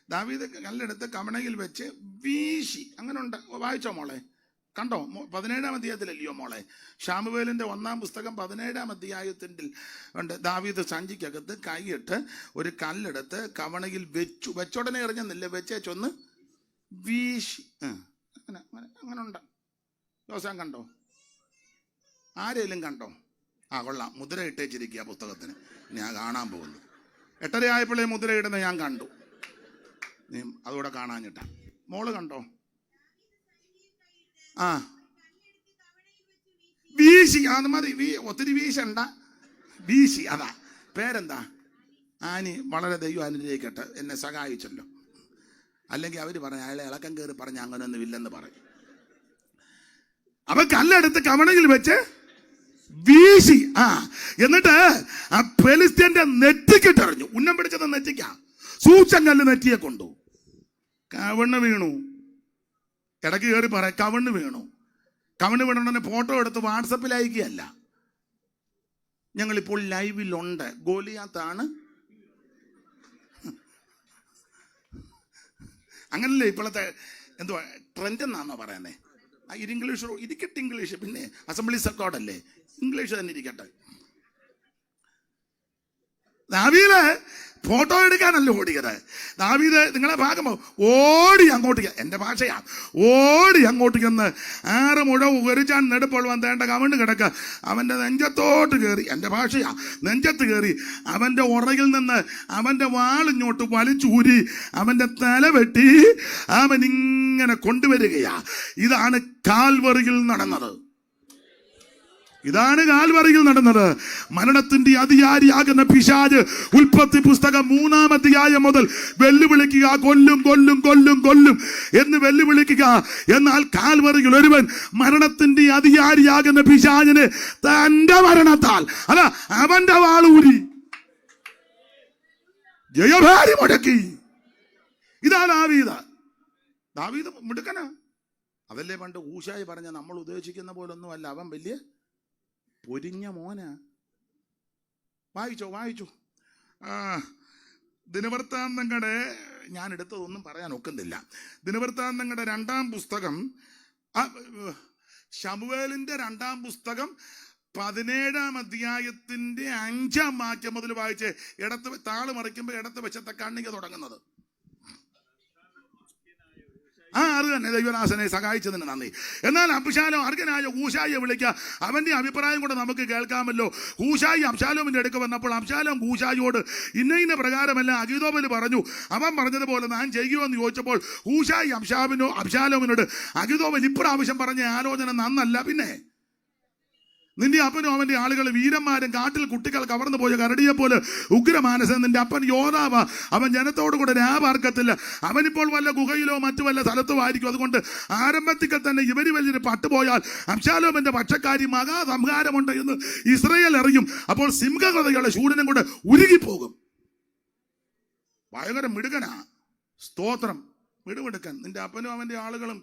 ദാവീദ് കല്ലെടുത്ത് കമണയിൽ വെച്ച് വീശി. അങ്ങനെ ഉണ്ട്. വായിച്ചോ മോളെ? കണ്ടോ? 17-ാം അധ്യായത്തിലല്ലയോ മോളെ? ശമൂവേലിന്റെ 1-ാം പുസ്തകം 17-ാം അധ്യായത്തിൽ ഉണ്ട്. ദാവീദ് സഞ്ചിക്കകത്ത് കൈയിട്ട് ഒരു കല്ലെടുത്ത് കവണയിൽ വെച്ചു. വെച്ചോടനെ എറിഞ്ഞെന്നില്ല, വെച്ചൊന്ന് വീശി. അങ്ങനെ അങ്ങനെ അങ്ങനെ ഉണ്ട്. യോസാൻ കണ്ടോ? ആരെങ്കിലും കണ്ടോ? കൊള്ളാം, മുദ്ര ഇട്ടേച്ചിരിക്കുക പുസ്തകത്തിന്. ഞാൻ കാണാൻ പോകുന്നു. 8:30 ആയപ്പോഴേ മുദ്രയിടുന്ന ഞാൻ കണ്ടു. നീ അതുകൂടെ കാണാഞ്ഞിട്ടാ. മോള് കണ്ടോ? വീശി. അത് മതി, ഒത്തിരി വീശണ്ട, വീശി. അതാ പേരെന്താ? ആനി. വളരെ ദൈവം അനുഗ്രഹിക്കട്ടെ, എന്നെ സഹായിച്ചല്ലോ. അല്ലെങ്കിൽ അവര് പറഞ്ഞ അയാളെ ഇളക്കം കയറി പറഞ്ഞ അങ്ങനെയൊന്നും ഇല്ലെന്ന് പറയും. അവ കല്ലെടുത്ത് കവണയിൽ വെച്ച് വീശി. എന്നിട്ട് ആ ഫെലിസ്ത്യന്റെ നെറ്റിക്കിട്ടെറിഞ്ഞു. ഉന്നം പിടിച്ചത് നെറ്റിക്കാ. സൂച്ചങ്കല്ല് നെറ്റിയെ കൊണ്ടു. കവണ് വീണു. ഇടയ്ക്ക് കയറി പറയാം, കവണ് വീണു. കവണ് വീണുണ്ടെന്നെ ഫോട്ടോ എടുത്ത് വാട്സപ്പിൽ അയക്കുകയല്ല. ഞങ്ങളിപ്പോൾ ലൈവിലുണ്ട്. ഗോലിയാത്താണ്. അങ്ങനല്ലേ ഇപ്പോഴത്തെ എന്തുവാ ട്രെൻഡ് എന്നാണോ പറയുന്നേ? ഇംഗ്ലീഷ് ഇരിക്കട്ടെ, ഇംഗ്ലീഷ്. പിന്നെ അസംബ്ലീസ് അക്കോർഡല്ലേ, ഇംഗ്ലീഷ് തന്നെ ഇരിക്കട്ടെ. ദാവീദ് ഫോട്ടോ എടുക്കാനല്ല ഓടിയത്. ദാവീദ് നിങ്ങളെ ഭാഗമോ ഓടി അങ്ങോട്ടേക്ക്, എൻ്റെ ഭാഷയാ, ഓടി അങ്ങോട്ട് ചെന്ന് 6 മുഴം ഉകരിച്ചാൻ നെടുപ്പോൾ വന്നേണ്ട കവണ്ട് കിടക്ക അവൻ്റെ നെഞ്ചത്തോട്ട് കയറി, എൻ്റെ ഭാഷയാ, നെഞ്ചത്ത് കയറി അവൻ്റെ ഉറകിൽ നിന്ന് അവൻ്റെ വാളിഞ്ഞോട്ട് വലിച്ചൂരി അവൻ്റെ തല വെട്ടി അവൻ ഇങ്ങനെ കൊണ്ടുവരികയാ. ഇതാണ് കാൽവറിയിൽ നടന്നത്. ഇതാണ് കാൽവറിയിൽ നടന്നത്. മരണത്തിന്റെ അധികാരിയാകുന്ന പിശാച് ഉൽപ്പത്തി പുസ്തകം 3-ാം അധ്യായം മുതൽ വെല്ലുവിളിക്കുക, കൊല്ലും കൊല്ലും കൊല്ലും കൊല്ലും എന്ന് വെല്ലുവിളിക്കുക. എന്നാൽ കാൽവറിയിൽ ഒരുവൻ മരണത്തിന്റെ അധികാരിയാകുന്ന പിശാചിന് തന്റെ മരണത്താൽ അതാ അവന്റെ വാളൂരി ജയഭാരി മുടക്കി. ഇതാ ദാവീദ്. ദാവീദ് മിടുക്കനാ. അതല്ലേ പണ്ട് ഊശായി പറഞ്ഞ നമ്മൾ ഉദ്ദേശിക്കുന്ന പോലൊന്നും അല്ല. അവൻ വലിയ പൊരിഞ്ഞ മോനാ. വായിച്ചു. ദിനവൃത്താന്തങ്ങളുടെ ഞാൻ എടുത്തതൊന്നും പറയാൻ ഒക്കുന്നില്ല. ദിനവൃത്താന്തങ്ങളുടെ 2-ാം പുസ്തകം, ശമൂവേലിന്റെ 2-ാം പുസ്തകം 17-ാം അധ്യായത്തിന്റെ 5-ാം വാക്യം മുതൽ വായിച്ച് ഇടത്ത് താള് മറിക്കുമ്പോൾ ഇടത്ത് വശത്തെ കണ്ണിക തുടങ്ങുന്നത്. അത് തന്നെ ദൈവദാസനെ സഹായിച്ചതിന് നന്ദി. എന്നാൽ അബ്ശാലോം അർഹനായ ഹൂശായിയെ വിളിക്കുക. അവന്റെ അഭിപ്രായം കൂടെ നമുക്ക് കേൾക്കാമല്ലോ. ഹൂശായി അബ്ശാലോമിന്റെ അടുക്ക് വന്നപ്പോൾ അബ്ശാലോം ഹൂശായിയോട് ഇന്ന പ്രകാരമല്ല അഗീതോബൽ പറഞ്ഞു, അവൻ പറഞ്ഞതുപോലെ ഞാൻ ചെയ്യുമെന്ന് ചോദിച്ചപ്പോൾ ഹൂശായി അബ്ശാലോമിനോട് അഗീതോബൽ ഇപ്രാവശ്യം പറഞ്ഞ ആലോചന നന്നല്ല. പിന്നെ നിന്റെ അപ്പനും അവന്റെ ആളുകൾ വീരന്മാരും കാട്ടിൽ കുട്ടികൾ കവർന്നു പോയ കരടിയെ പോലെ ഉഗ്രമാനസൻ. നിന്റെ അപ്പൻ യോദ്ധാവ, അവൻ ജനത്തോടു കൂടെ രാപാർക്കത്തില്ല. അവനിപ്പോൾ വല്ല ഗുഹയിലോ മറ്റു വല്ല സ്ഥലത്തോ ആയിരിക്കും. അതുകൊണ്ട് ആരംഭത്തിൽ തന്നെ ഇവര് വലിയൊരു പട്ടുപോയാൽ അബ്ശാലോമിന്റെ പക്ഷക്കാരി മഹാസംഹാരമുണ്ട് എന്ന് ഇസ്രയേൽ അറിയും. അപ്പോൾ സിംഹകൃതകളെ ശൂരനും കൂടെ ഉരുകിപ്പോകും. ഭയങ്കര മിടുക്കനാ. സ്തോത്രം. മിടുമിടുക്കൻ. നിന്റെ അപ്പനും അവന്റെ ആളുകളും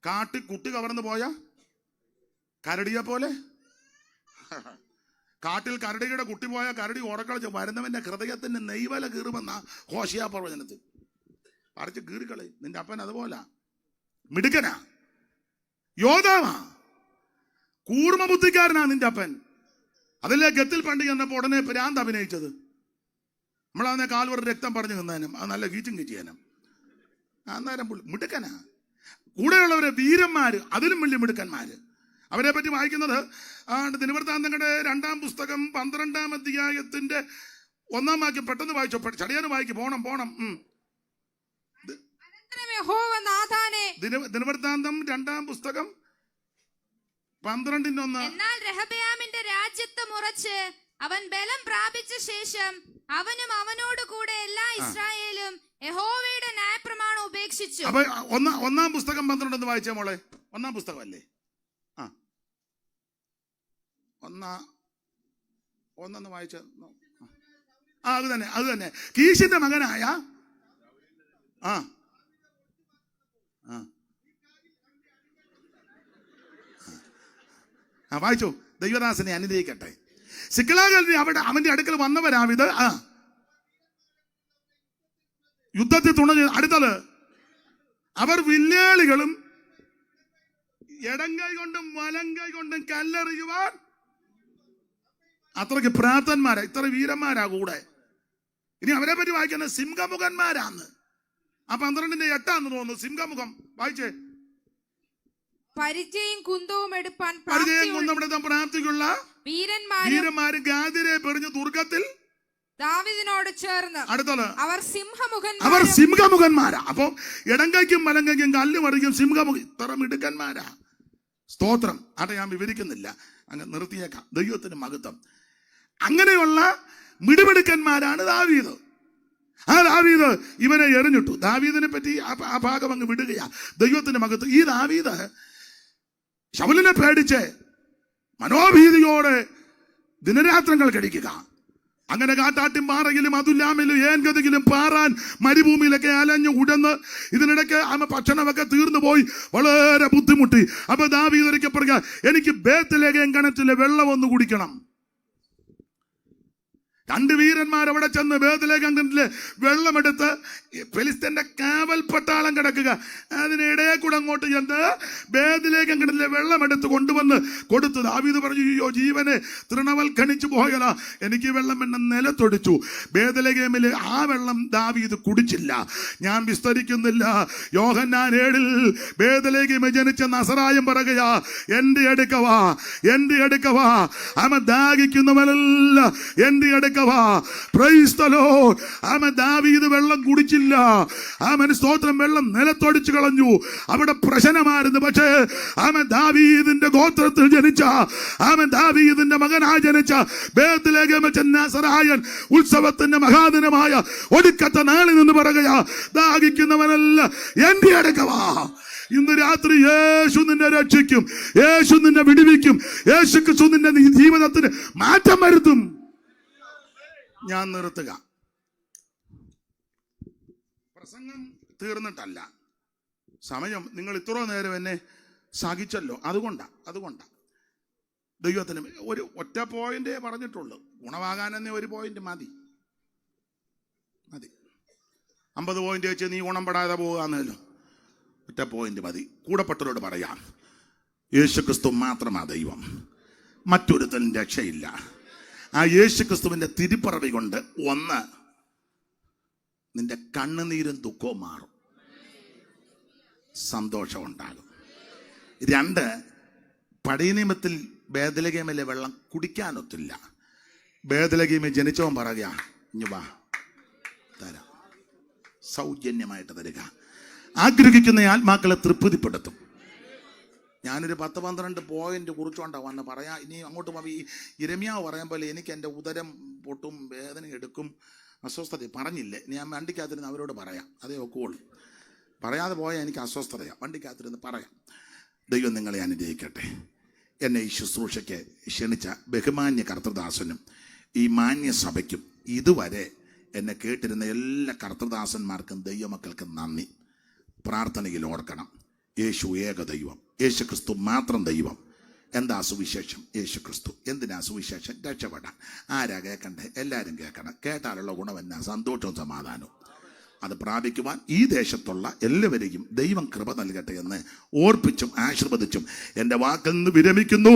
കാട്ടിൽ കുട്ടി കവർന്നു പോയ കരടിയെ പോലെ. കാട്ടിൽ കരടിയുടെ കുട്ടി പോയ കരടി ഉറക്കളിച്ച് വരുന്നവന്റെ ഹൃദയത്തിന്റെ നെയ്വല കീറുമെന്ന ഹോശിയ പ്രവചനത്തിൽ പറിച്ച് കീറിക്കളി. നിന്റെ അപ്പൻ അതുപോലെ മിടുക്കനാ, യോദ്ധാവാ, കൂർമ്മബുദ്ധിക്കാരനാ നിന്റെ അപ്പൻ. അതല്ലേ ഗത്തിൽ പണ്ട് ചെന്നപ്പോ ഉടനെ ഭ്രാന്ത് അഭിനയിച്ചത്. നമ്മളതിനെ കാൽവറി രക്തം പറഞ്ഞു നിന്നേനും അത് നല്ല കീച്ചും കീച്ചിയനും. അന്നേരം മിടുക്കനാ. കൂടെയുള്ളവരെ വീരന്മാര്, അതിലും വലിയ മിടുക്കന്മാര്. അവരെ പറ്റി വായിക്കുന്നത് ദിനവൃത്താന്തങ്ങളുടെ 2-ാം പുസ്തകം 12-ാം അധ്യായത്തിന്റെ 1-ാം വാക്യം. പെട്ടെന്ന് വായിച്ചോ, ചടിയാനും വായിക്കും. പോണം. ദിനവൃത്താന്തം 2-ാം പുസ്തകം 12-1. എന്നാൽ രഹബയാമിന്റെ രാജ്യത്വം ഉറച്ച് അവൻ ബലം പ്രാപിച്ച ശേഷം അവനും അവനോട് കൂടെ എല്ലാ ഇസ്രായേലും യഹോവയുടെ ന്യായപ്രമാണം ഉപേക്ഷിച്ചു. അപ്പൊ ഒന്നാം പുസ്തകം 12 വായിച്ചേ മോളെ. ഒന്നാം പുസ്തകം അല്ലേ? ഒന്നൊന്ന് വായിച്ച. അത് തന്നെ കീശിന്റെ മകനായ വായിച്ചു. ദൈവദാസനെ അനുഗ്രഹിക്കട്ടെ. സിക്ലാഗിൽ അവിടെ അവന്റെ അടുക്കൽ വന്നവരാവിത് യുദ്ധത്തിൽ തുണ. അടുത്തത്, അവർ വില്ലേളികളും ഇടങ്കൈ കൊണ്ടും വലങ്കൈ കൊണ്ടും കല്ലെറിയുവാൻ. അത്രയ്ക്ക് പ്രാർത്ഥന്മാരാ, ഇത്ര വീരന്മാരാ കൂടെ. ഇനി അവരെ പറ്റി വായിക്കുന്നത് സിംഹമുഖന്മാരാന്ന്. 12:8 തോന്നുന്നു. സിംഹമുഖം വായിച്ചേ. പരിചയം കുന്തവും എടുപ്പാൻ പ്രാപ്തിയുള്ള വീരന്മാരും ഗാദിരെ പെറിഞ്ഞു ദുർഗത്തിൽ ദാവീദിനോട് ചേർന്ന്. അടുത്തത്, അവർ സിംഹമുഖന്മാരാ. അപ്പൊ ഇടങ്കൈക്കും വലങ്കൈക്കും കല്ല് മറിക്കും സിംഹമുഖ. ഇത്ര മിടുക്കന്മാരാ. സ്തോത്രം. അത് ഞാൻ വിവരിക്കുന്നില്ല, അങ്ങ് നിർത്തിയേക്കാം. ദൈവത്തിന് മഹത്വം. അങ്ങനെയുള്ള മിടുമിടുക്കന്മാരാണ് ദാവീദ്. ആ ദാവീദ് ഇവനെ എറിഞ്ഞിട്ടു. ദാവീദിനെ പറ്റി ആ ഭാഗം അങ്ങ് വിടുകയാ. ദൈവത്തിന്റെ മഹത്വം. ഈ ദാവീദ് ശൗലിനെ പേടിച്ച് മനോഭീതിയോടെ ദിനരാത്രങ്ങൾ കഴിക്കുക. അങ്ങനെ കാട്ടാട്ടിൻ പാറയിലും അതുല്ലാമിലും ഏൻഗതിയിലും പാറാൻ മരുഭൂമിയിലൊക്കെ അലഞ്ഞു ഉടന്ന് ഇതിനിടയ്ക്ക് ഭക്ഷണമൊക്കെ തീർന്നു പോയി വളരെ ബുദ്ധിമുട്ടി. അപ്പൊ ദാവീദ് ഒരിക്കൽ പറയുക, എനിക്ക് ബേത്ത്ലേഹേം കിണറ്റിലെ വെള്ളം ഒന്ന് കുടിക്കണം. 2 വീരന്മാർ അവിടെ ചെന്ന് ബേത്ത്ലേഹേം കിണറ്റിലെ വെള്ളമെടുത്ത്, ഫെലിസ്ത്യന്റെ കാവൽ പട്ടാളം കിടക്കുക, അതിനിടയെ കൂടെ അങ്ങോട്ട് ചെന്ന് ബേത്ത്ലേഹേം കിണറ്റിലെ വെള്ളമെടുത്ത് കൊണ്ടുവന്ന് കൊടുത്തു. ദാവീദ് പറഞ്ഞു, അയ്യോ ജീവനെ തൃണവൽക്കണിച്ചു പോകല, എനിക്ക് വെള്ളം എന്നെ നിലത്തൊടിച്ചു. ബേത്ത്ലേഹേമിൽ ആ വെള്ളം ദാവീദ് കുടിച്ചില്ല. ഞാൻ വിസ്തരിക്കുന്നില്ല. യോഹന്നാൻ 7 ബേത്ത്ലേഹേമിൽ ജനിച്ച നസറായൻ പറയുകയാ, എന്റെ അടുക്കവാ അവൻ ദാഹിക്കുന്നവനല്ല, എന്റെ അടുക്കവാ. Praise the Lord. അവൻ ദാവീദ് വെള്ളം കുടിച്ചില്ല. അവൻ സ്തോത്രം വെള്ളം നിലത്തൊടിച്ചു കളഞ്ഞു. അവിടെ പ്രശ്നമായിരുന്നു. പക്ഷേ അവൻ ദാവീദിന്റെ ഗോത്രത്തിൽ ജനിച്ച, അവൻ ദാവീദിന്റെ മകനായി ജനിച്ച ബേത്ത്ലേഹേമിൽ ചെന്ന നസറായൻ ഉത്സവത്തിന്റെ മഹാദിനമായ ഒടുക്കത്തെ നാളിൽ നിന്ന് പറയുകയാ, ദാഹിക്കുന്നവനല്ല, എന്റെ അടുക്കവാ. ഇന്ന് രാത്രി യേശു നിന്നെ രക്ഷിക്കും, യേശു നിന്നെ വിടുവിക്കും, യേശു ക്രിസ്തു നിന്റെ ജീവിതത്തിന് മാറ്റം വരുത്തും. ഞാൻ നിർത്തുക. പ്രസംഗം തീർന്നിട്ടല്ല, സമയം. നിങ്ങൾ ഇത്ര നേരം എന്നെ സഹിച്ചല്ലോ, അതുകൊണ്ടാ. ദൈവത്തിന് ഒരു ഒറ്റ പോയിന്റേ പറഞ്ഞിട്ടുള്ളൂ. ഗുണമാകാനെന്നേ ഒരു പോയിന്റ് മതി. 50 പോയിന്റ് വെച്ച് നീ ഗുണപ്പെടാതെ പോകാന്നല്ലോ. ഒറ്റ പോയിന്റ് മതി. കൂടപ്പെട്ടവരോട് പറയാം, യേശുക്രിസ്തു മാത്രമാ ദൈവം, മറ്റൊരുത്തനും രക്ഷയില്ല. ആ യേശുക്രിസ്തുവിന്റെ തിരുപ്പിറവി കൊണ്ട് 1, നിന്റെ കണ്ണുനീരും ദുഃഖവും മാറും, സന്തോഷം ഉണ്ടാകും. 2, പഴയ നിയമത്തിൽ ബേത്ത്ലേഹേമിലെ വെള്ളം കുടിക്കാനൊത്തില്ല. ബേത്ത്ലേഹേമിൽ ജനിച്ചവൻ പറയുക, ഇഞ്ഞു വാ തരാം, സൗജന്യമായിട്ട് തരിക. ആഗ്രഹിക്കുന്ന ആത്മാക്കളെ തൃപ്തിപ്പെടുത്തും. ഞാനൊരു 10-12 പോയിന്റ് കുറിച്ചുകൊണ്ടാണ് വന്ന് പറയാം. ഇനി അങ്ങോട്ട് ഈ യിരെമ്യാവ് പറയാൻ പോലെ എനിക്ക് എൻ്റെ ഉദരം പൊട്ടും, വേദന എടുക്കും, അസ്വസ്ഥത പറഞ്ഞില്ലേ. ഞാൻ വണ്ടിക്കകത്തിരുന്ന് അവരോട് പറയാം, അതേ ഒക്കുള്ളൂ. പറയാതെ പോയാൽ എനിക്ക് അസ്വസ്ഥതയാണ്. വണ്ടിക്കകത്തിരുന്ന് പറയാം. ദൈവം നിങ്ങളെ അനുഗ്രഹിക്കട്ടെ. എന്നെ ഈ ശുശ്രൂഷയ്ക്ക് ക്ഷണിച്ച ബഹുമാന്യ കർത്തൃദാസനും ഈ മാന്യസഭയ്ക്കും ഇതുവരെ എന്നെ കേട്ടിരുന്ന എല്ലാ കർത്തൃദാസന്മാർക്കും ദൈവമക്കൾക്കും നന്ദി. പ്രാർത്ഥനയിൽ ഓർക്കണം, യേശു ഏക ദൈവം, യേശുക്രിസ്തു മാത്രം ദൈവം. എന്താ സുവിശേഷം? യേശുക്രിസ്തു. എന്തിനാ സുവിശേഷം? രക്ഷപ്പെടാൻ. ആരാ കേൾക്കണ്ടേ? എല്ലാവരും കേൾക്കണം. കേട്ടാലുള്ള ഗുണം എന്നാ? സന്തോഷവും സമാധാനവും. അത് പ്രാപിക്കുവാൻ ഈ ദേശത്തുള്ള എല്ലാവരെയും ദൈവം കൃപ നൽകട്ടെ എന്ന് ഓർപ്പിച്ചും ആശീർവദിച്ചും എൻ്റെ വാക്കിൽ നിന്ന് വിരമിക്കുന്നു.